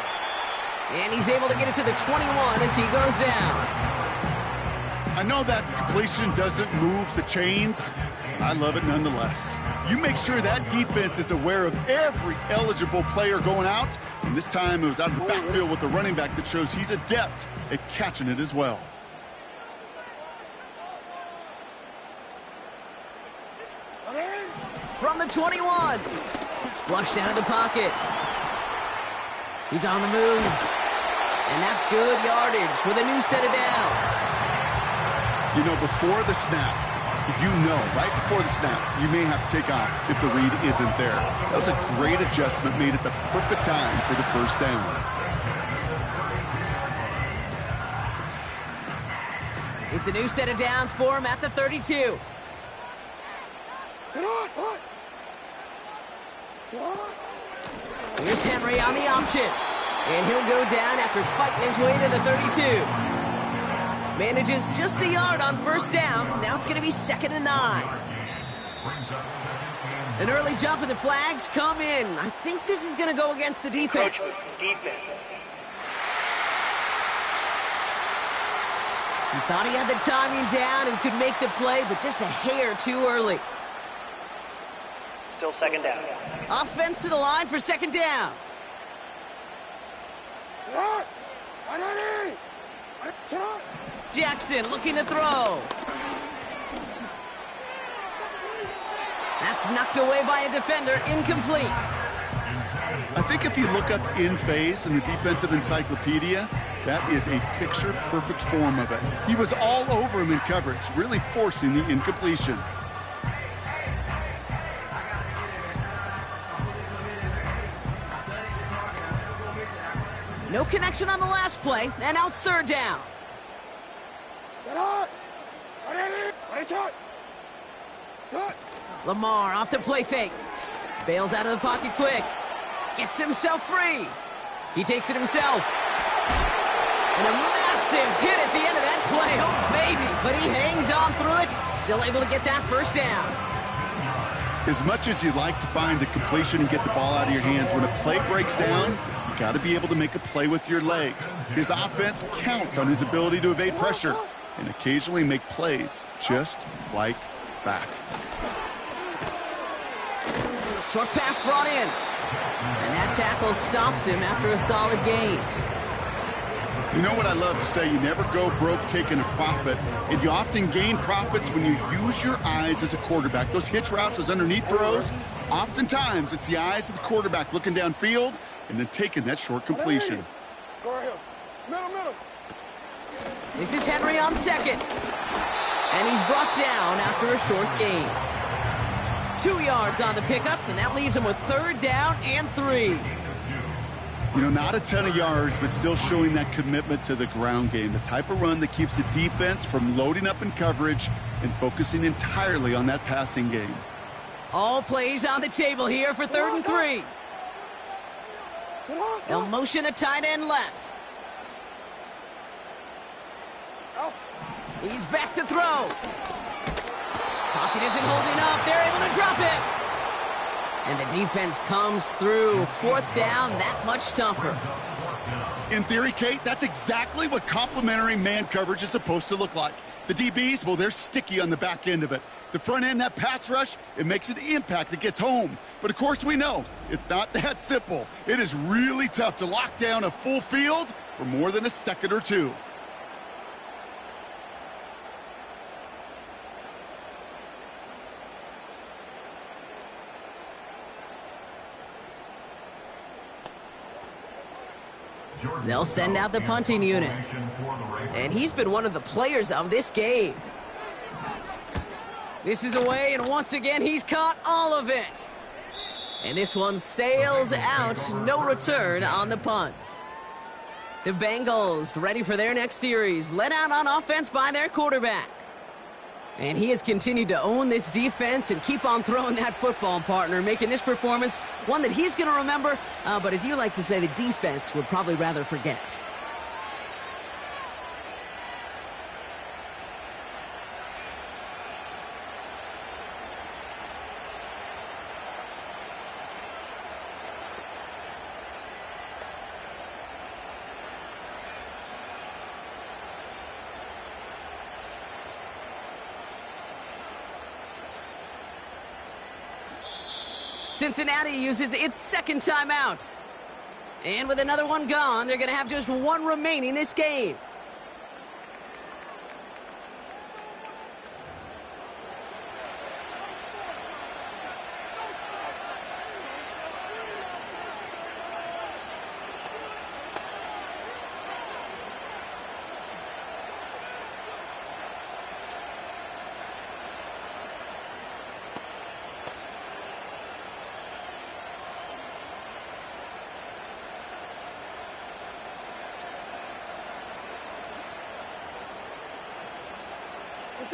And he's able to get it to the 21 as he goes down. I know that completion doesn't move the chains. I love it nonetheless. You make sure that defense is aware of every eligible player going out. And this time it was out of the backfield with the running back that shows he's adept at catching it as well. From the 21. Flushed out of the pocket. He's on the move. And that's good yardage with a new set of downs. You know, before the snap, right before the snap, you may have to take off if the read isn't there. That was a great adjustment made at the perfect time for the 1st down. It's a new set of downs for him at the 32. Here's Henry on the option. And he'll go down after fighting his way to the 32. Manages just a yard on first down. Now it's going to be 2nd and 9. An early jump and the flags come in. I think this is going to go against the defense. Defense. He thought he had the timing down and could make the play, but just a hair too early. Still 2nd down. Offense to the line for 2nd down. Jackson looking to throw. That's knocked away by a defender, incomplete. I think if you look up in phase in the defensive encyclopedia, that is a picture-perfect form of it. He was all over him in coverage, really forcing the incompletion. No connection on the last play, and now it's 3rd down. Lamar off the play fake. Bails out of the pocket quick. Gets himself free. He takes it himself. And a massive hit at the end of that play. Oh, baby. But he hangs on through it. Still able to get that 1st down. As much as you'd like to find a completion and get the ball out of your hands, when a play breaks down, you got to be able to make a play with your legs. His offense counts on his ability to evade pressure and occasionally make plays just like that. Short pass brought in. And that tackle stops him after a solid gain. You know what I love to say? You never go broke taking a profit, and you often gain profits when you use your eyes as a quarterback. Those hitch routes, those underneath throws, oftentimes it's the eyes of the quarterback looking downfield and then taking that short completion. Middle. This is Henry on 2nd. And he's brought down after a short gain. 2 yards on the pickup, and that leaves him with 3rd down and 3. You know, not a ton of yards, but still showing that commitment to the ground game. The type of run that keeps the defense from loading up in coverage and focusing entirely on that passing game. All plays on the table here for 3rd and 3. They'll motion a tight end left. He's back to throw. Pocket isn't holding up. They're able to drop it. And the defense comes through. 4th down, that much tougher. In theory, Kate, that's exactly what complementary man coverage is supposed to look like. The DBs, well, they're sticky on the back end of it. The front end, that pass rush, it makes an impact. It gets home. But, of course, we know it's not that simple. It is really tough to lock down a full field for more than a second or two. They'll send out the punting unit. And he's been one of the players of this game. This is away, and once again, he's caught all of it. And this one sails out, no return on the punt. The Bengals ready for their next series, led out on offense by their quarterback. And he has continued to own this defense and keep on throwing that football, partner, making this performance one that he's going to remember, but as you like to say, the defense would probably rather forget. Cincinnati uses its 2nd timeout. And with another one gone, they're going to have just 1 remaining this game.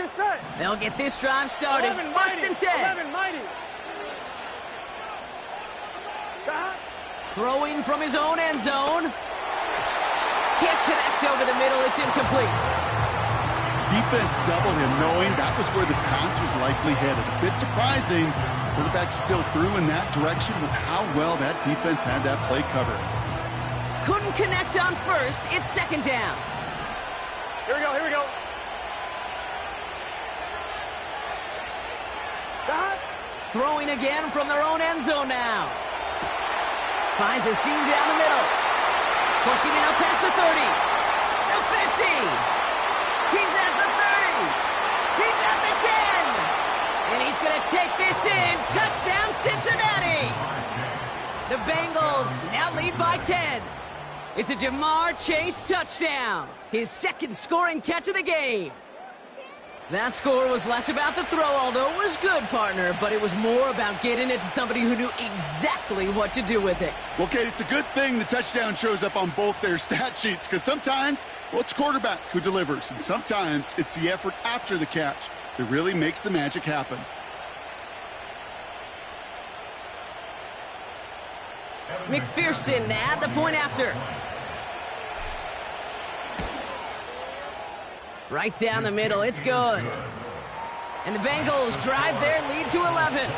get set. They'll get this drive started. 11, First mighty. and 10. 11, mighty. Stop. Throwing from his own end zone. Can't connect over the middle. It's incomplete. Defense doubled him, knowing that was where the pass was likely headed. A bit surprising. Quarterback still threw in that direction with how well that defense had that play covered. Couldn't connect on first. It's second down. Here we go, here we go. Stop. Throwing again from their own end zone now. Finds a seam down the middle. Pushing it up past the 30. The 50. He's at the 30. He's at the 10. And he's going to take this in. Touchdown, Cincinnati. The Bengals now lead by 10. It's a Jamar Chase touchdown. His second scoring catch of the game. That score was less about the throw, although it was good, partner, but it was more about getting it to somebody who knew exactly what to do with it. Well, Kate, it's a good thing the touchdown shows up on both their stat sheets, because sometimes, well, it's quarterback who delivers, and sometimes it's the effort after the catch that really makes the magic happen. McPherson at the point after. Right down the middle, it's good. And the Bengals drive their lead to 11.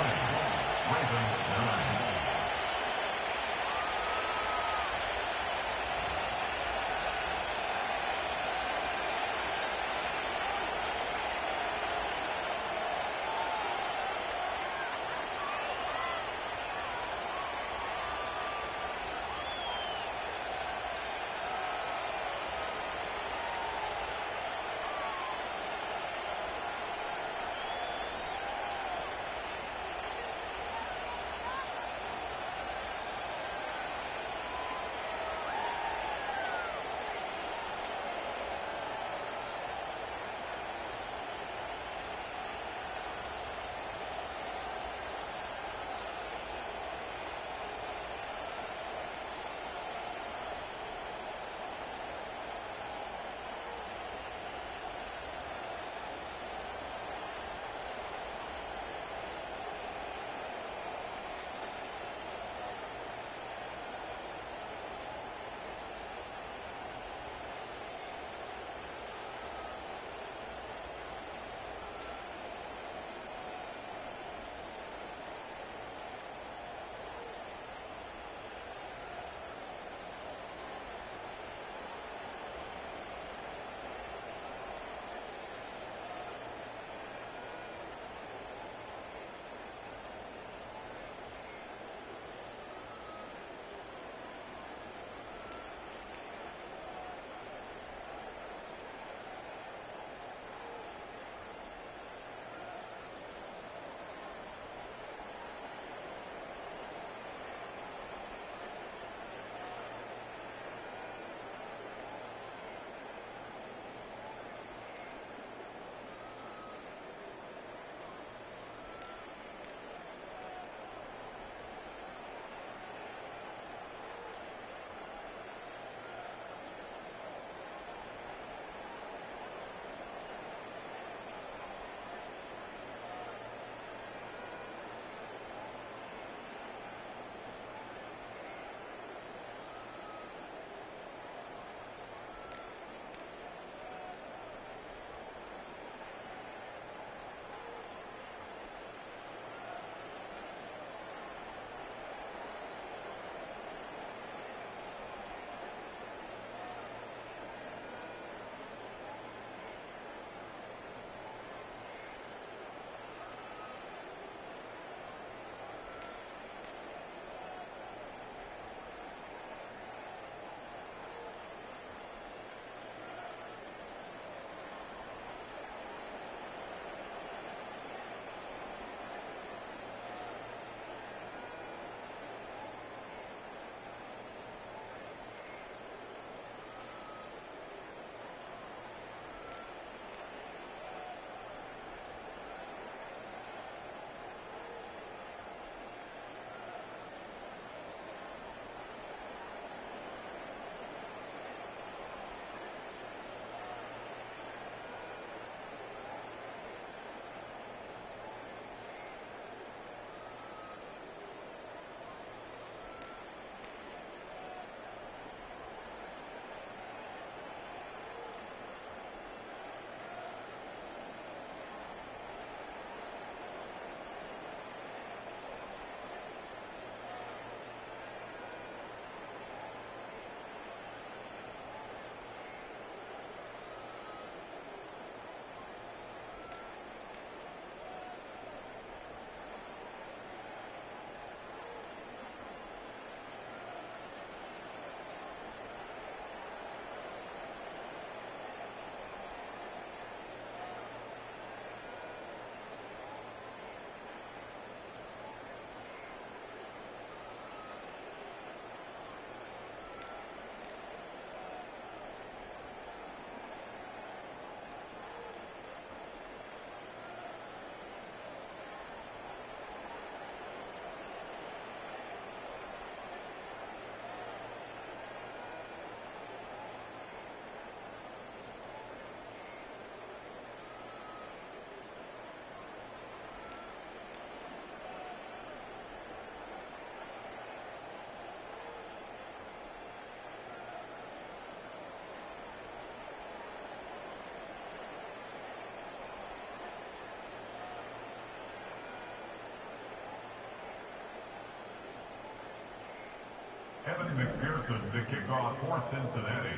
McPherson to kick off for Cincinnati.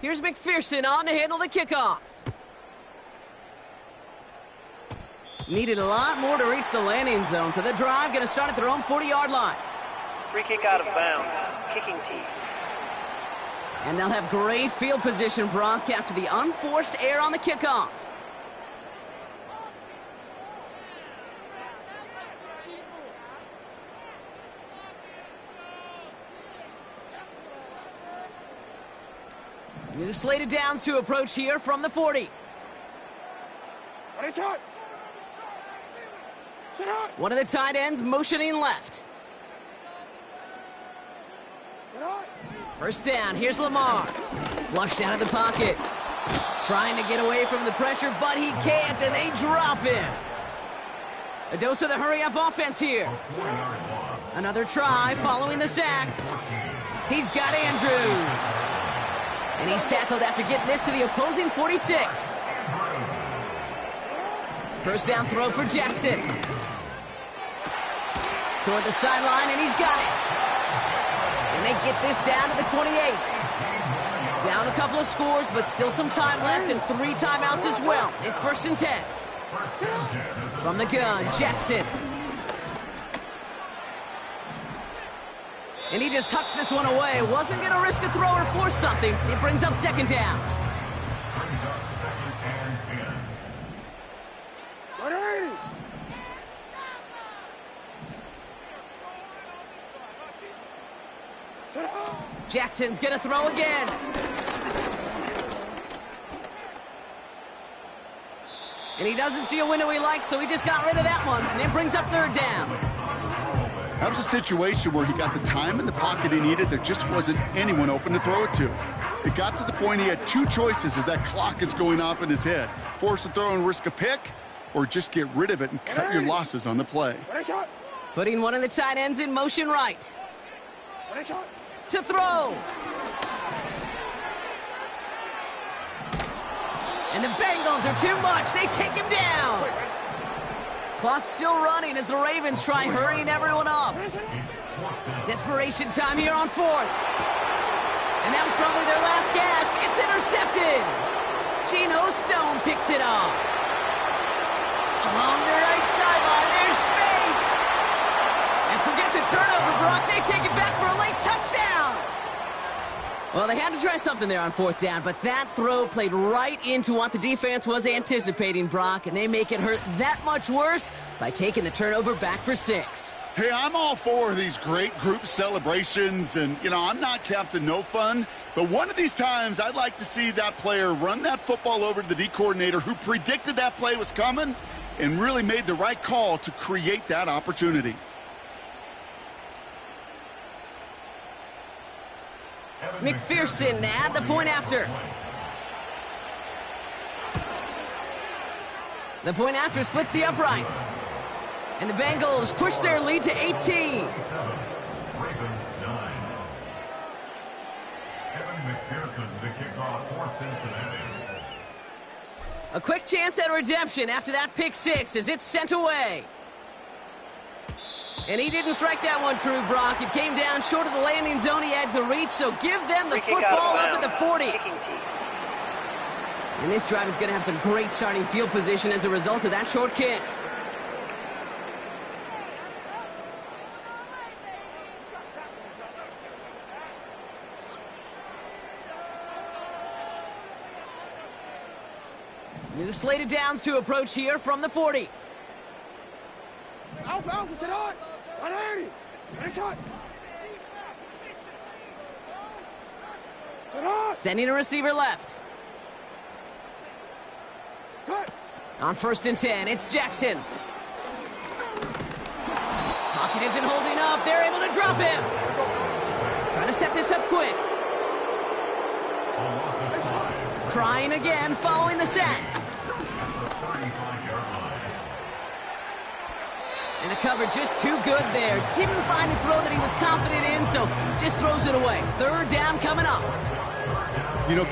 Here's McPherson on to handle the kickoff. Needed a lot more to reach the landing zone, so the drive going to start at their own 40-yard line. Free kick out of bounds. Kicking team. And they'll have great field position, Brock, after the unforced error on the kickoff. New slated downs to approach here from the 40. One of the tight ends motioning left. First down, here's Lamar. Flushed out of the pocket. Trying to get away from the pressure, but he can't, and they drop him. A dose of the hurry-up offense here. Another try following the sack. He's got Andrews. And he's tackled after getting this to the opposing 46. First down throw for Jackson. Toward the sideline, and he's got it. And they get this down to the 28. Down a couple of scores, but still some time left and 3 timeouts as well. It's 1st and 10. From the gun, Jackson. And he just hucks this one away. Wasn't going to risk a throw or force something. It brings up 2nd down. Jackson's going to throw again. And he doesn't see a window he likes, so he just got rid of that one. And it brings up 3rd down. That was a situation where he got the time in the pocket he needed. There just wasn't anyone open to throw it to. It got to the point he had 2 choices as that clock is going off in his head. Force a throw and risk a pick, or just get rid of it and cut your losses on the play. Putting one of the tight ends in motion right. To throw. And the Bengals are too much. They take him down. Clock's still running as the Ravens try hurrying everyone up. Desperation time here on 4th. And that was probably their last gasp. It's intercepted. Geno Stone picks it up. Along the right sideline, there's space. And forget the turnover, Brock. They take it back for a late touchdown. Well, they had to try something there on 4th down, but that throw played right into what the defense was anticipating, Brock, and they make it hurt that much worse by taking the turnover back for 6. Hey, I'm all for these great group celebrations, and, I'm not Captain No Fun, but one of these times I'd like to see that player run that football over to the D coordinator who predicted that play was coming and really made the right call to create that opportunity. McPherson at the point after. The point after splits the uprights. And the Bengals push their lead to 18. A quick chance at redemption after that pick 6 as it's sent away. And he didn't strike that one true, Brock. It came down short of the landing zone. He had to reach, so give them the football up at the 40. And this drive is going to have some great starting field position as a result of that short kick. New slated downs to approach here from the 40. Sending a receiver left. On 1st and 10, it's Jackson. Pocket isn't holding up. They're able to drop him. Trying to set this up quick. Trying again following the sack. And the cover just too good there. Didn't find the throw that he was confident in, so just throws it away. 3rd down coming up.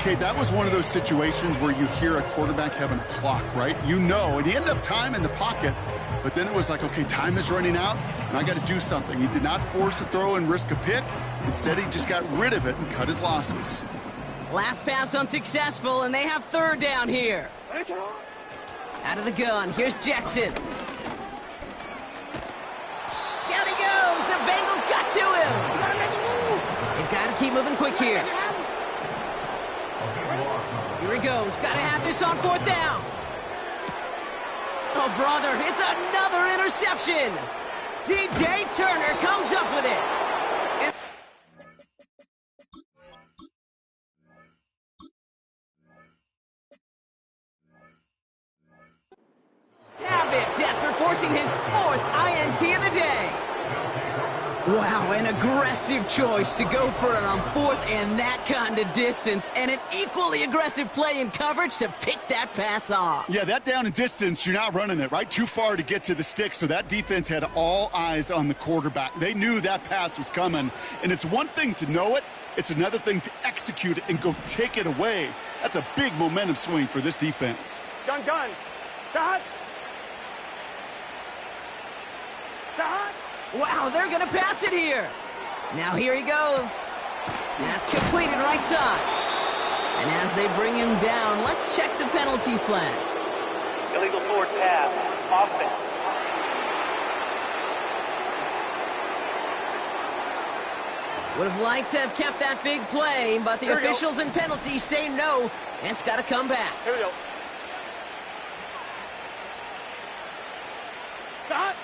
Kate, that was one of those situations where you hear a quarterback having a clock, right? And he had enough time in the pocket but then it was like, okay, time is running out, and I got to do something. He did not force a throw and risk a pick. Instead, he just got rid of it and cut his losses. Last pass unsuccessful, and they have third down here. Out of the gun, here's Jackson. Down he goes! The Bengals got to him! They've got to keep moving quick here. Here he goes, got to have this on fourth down. Oh, brother, it's another interception! DJ Turner comes up with it. Savage after forcing his fourth INT of the day. Wow, an aggressive choice to go for it on fourth and that kind of distance, and an equally aggressive play in coverage to pick that pass off. Yeah, that down and distance, you're not running it, right? Too far to get to the stick, so that defense had all eyes on the quarterback. They knew that pass was coming, and it's one thing to know it, it's another thing to execute it and go take it away. That's a big momentum swing for this defense. Gun. Shot. Wow, they're going to pass it here. Now here he goes. That's completed right side. And as they bring him down, let's check the penalty flag. Illegal forward pass. Offense. Would have liked to have kept that big play, but the officials and penalties say no, and it's got to come back. Here we go. Shot.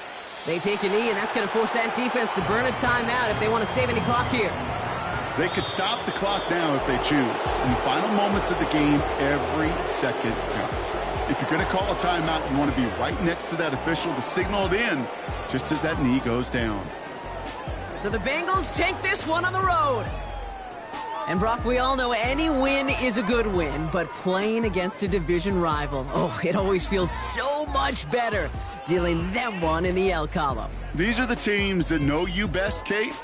They take a knee, and that's going to force that defense to burn a timeout if they want to save any clock here. They could stop the clock now if they choose. In the final moments of the game, every second counts. If you're going to call a timeout, you want to be right next to that official to signal it in just as that knee goes down. So the Bengals take this one on the road. And Brock, we all know any win is a good win, but playing against a division rival, oh, it always feels so much better dealing them one in the L column. These are the teams that know you best, Kate,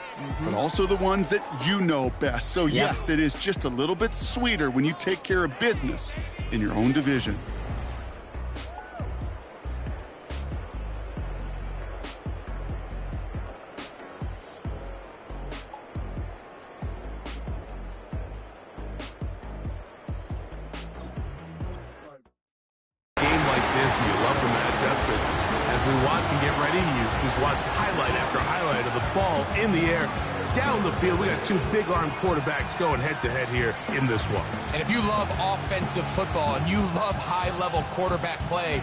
but also the ones that you know best. So yes, it is just a little bit sweeter when you take care of business in your own division. In the air, down the field. We got two big-arm quarterbacks going head-to-head here in this one. And if you love offensive football and you love high-level quarterback play,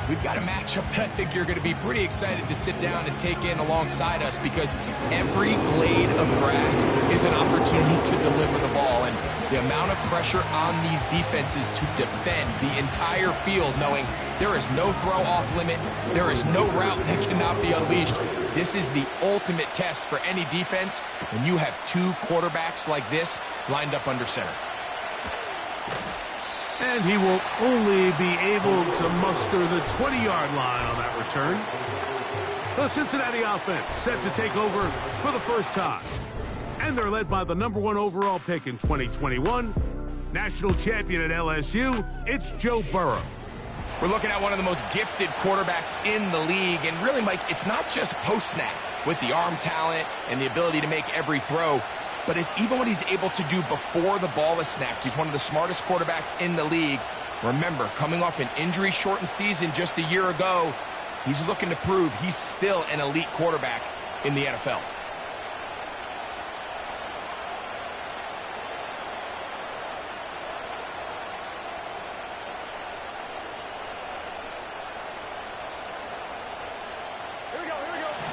we've got a matchup that I think you're going to be pretty excited to sit down and take in alongside us, because every blade of grass is an opportunity to deliver the ball. And the amount of pressure on these defenses to defend the entire field, knowing there is no throw-off limit, there is no route that cannot be unleashed. This is the ultimate test for any defense when you have two quarterbacks like this lined up under center. And he will only be able to muster the 20-yard line on that return. The Cincinnati offense set to take over for the first time. And they're led by the #1 overall pick in 2021, national champion at LSU, it's Joe Burrow. We're looking at one of the most gifted quarterbacks in the league. And really, Mike, it's not just post-snap with the arm talent and the ability to make every throw, but it's even what he's able to do before the ball is snapped. He's one of the smartest quarterbacks in the league. Remember, coming off an injury-shortened season just a year ago, he's looking to prove he's still an elite quarterback in the NFL.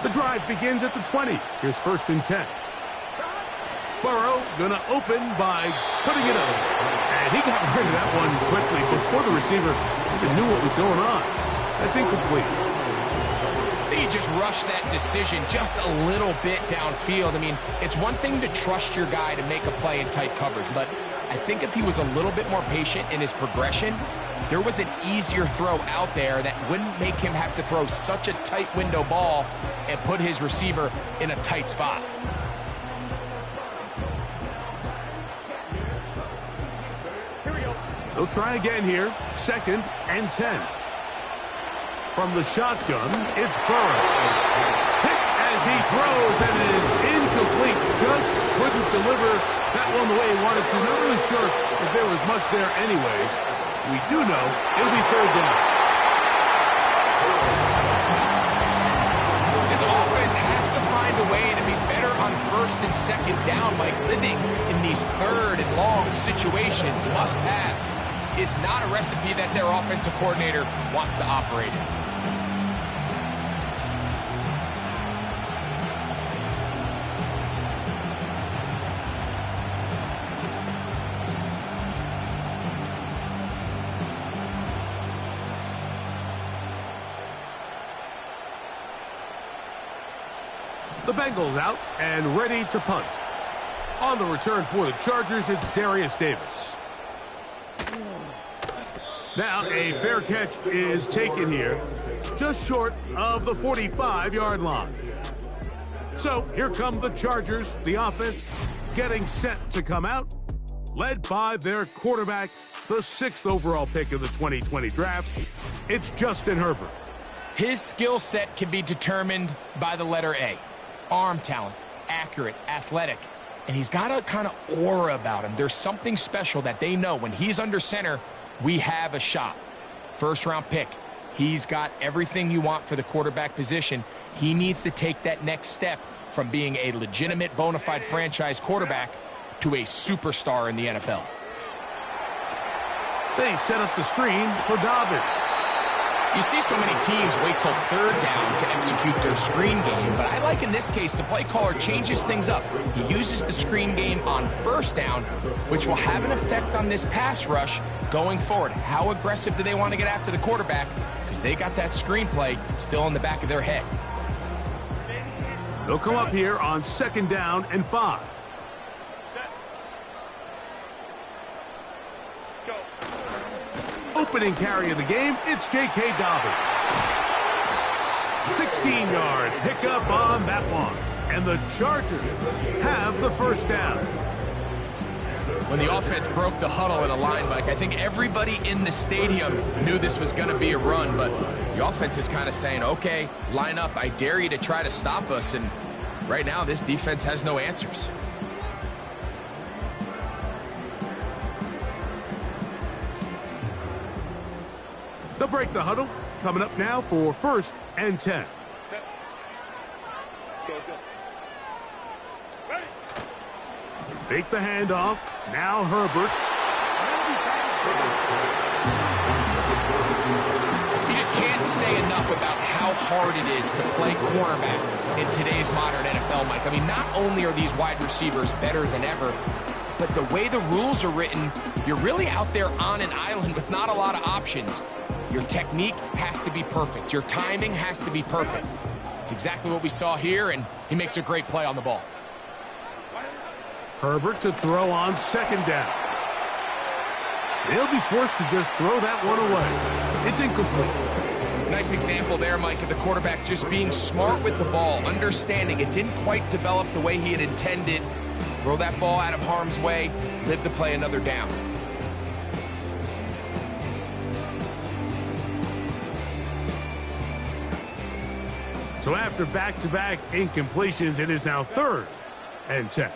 The drive begins at the 20. Here's 1st and 10. Burrow gonna open by putting it up. And he got rid of that one quickly before the receiver even knew what was going on. That's incomplete. He just rushed that decision just a little bit downfield. I mean, it's one thing to trust your guy to make a play in tight coverage, but I think if he was a little bit more patient in his progression, there was an easier throw out there that wouldn't make him have to throw such a tight window ball and put his receiver in a tight spot. They'll try again here. 2nd and 10. From the shotgun, it's Burrow. Hit as he throws, and it is incomplete. Just couldn't deliver that one the way he wanted to. Not really sure if there was much there anyways. We do know it'll be third down. This offense has to find a way to be better on first and second down. Like living in these third and long situations, must pass, is not a recipe that their offensive coordinator wants to operate in. The Bengals out and ready to punt. On the return for the Chargers, it's Darius Davis. Now a fair catch is taken here, just short of the 45-yard line. So here come the Chargers, the offense getting set to come out, led by their quarterback, the 6th overall pick of the 2020 draft. It's Justin Herbert. His skill set can be determined by the letter A. Arm talent, accurate, athletic, and he's got a kind of aura about him. There's something special that they know when he's under center, we have a shot. First-round pick. He's got everything you want for the quarterback position. He needs to take that next step from being a legitimate, bona fide franchise quarterback to a superstar in the NFL. They set up the screen for Dobbins. You see so many teams wait till third down to execute their screen game, but I like in this case the play caller changes things up. He uses the screen game on first down, which will have an effect on this pass rush going forward. How aggressive do they want to get after the quarterback? Because they got that screenplay still in the back of their head. They'll come up here on 2nd down and 5. Opening carry of the game, it's J.K. Dobbins. 16-yard pickup on that one. And the Chargers have the first down. When the offense broke the huddle in a line, Mike, I think everybody in the stadium knew this was going to be a run, but the offense is kind of saying, okay, line up, I dare you to try to stop us, and right now this defense has no answers. They'll break the huddle. Coming up now for 1st and 10. Fake the handoff. Now Herbert. You just can't say enough about how hard it is to play cornerback in today's modern NFL, Mike. I mean, not only are these wide receivers better than ever, but the way the rules are written, you're really out there on an island with not a lot of options. Your technique has to be perfect. Your timing has to be perfect. It's exactly what we saw here, and he makes a great play on the ball. Herbert to throw on 2nd down. They'll be forced to just throw that one away. It's incomplete. Nice example there, Mike, of the quarterback just being smart with the ball, understanding it didn't quite develop the way he had intended. Throw that ball out of harm's way, live to play another down. So after back-to-back incompletions, it is now 3rd and 10.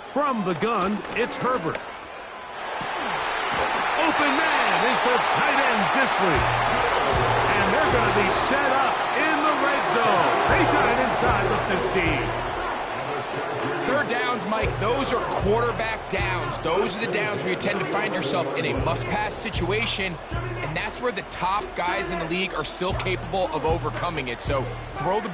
From the gun, it's Herbert. Open man is the tight end, Disley. And they're going to be set up in the red zone. They got it inside the 15. 3rd downs, Mike, those are quarterback downs. Those are the downs where you tend to find yourself in a must-pass situation, and that's where the top guys in the league are still capable of overcoming it. So throw the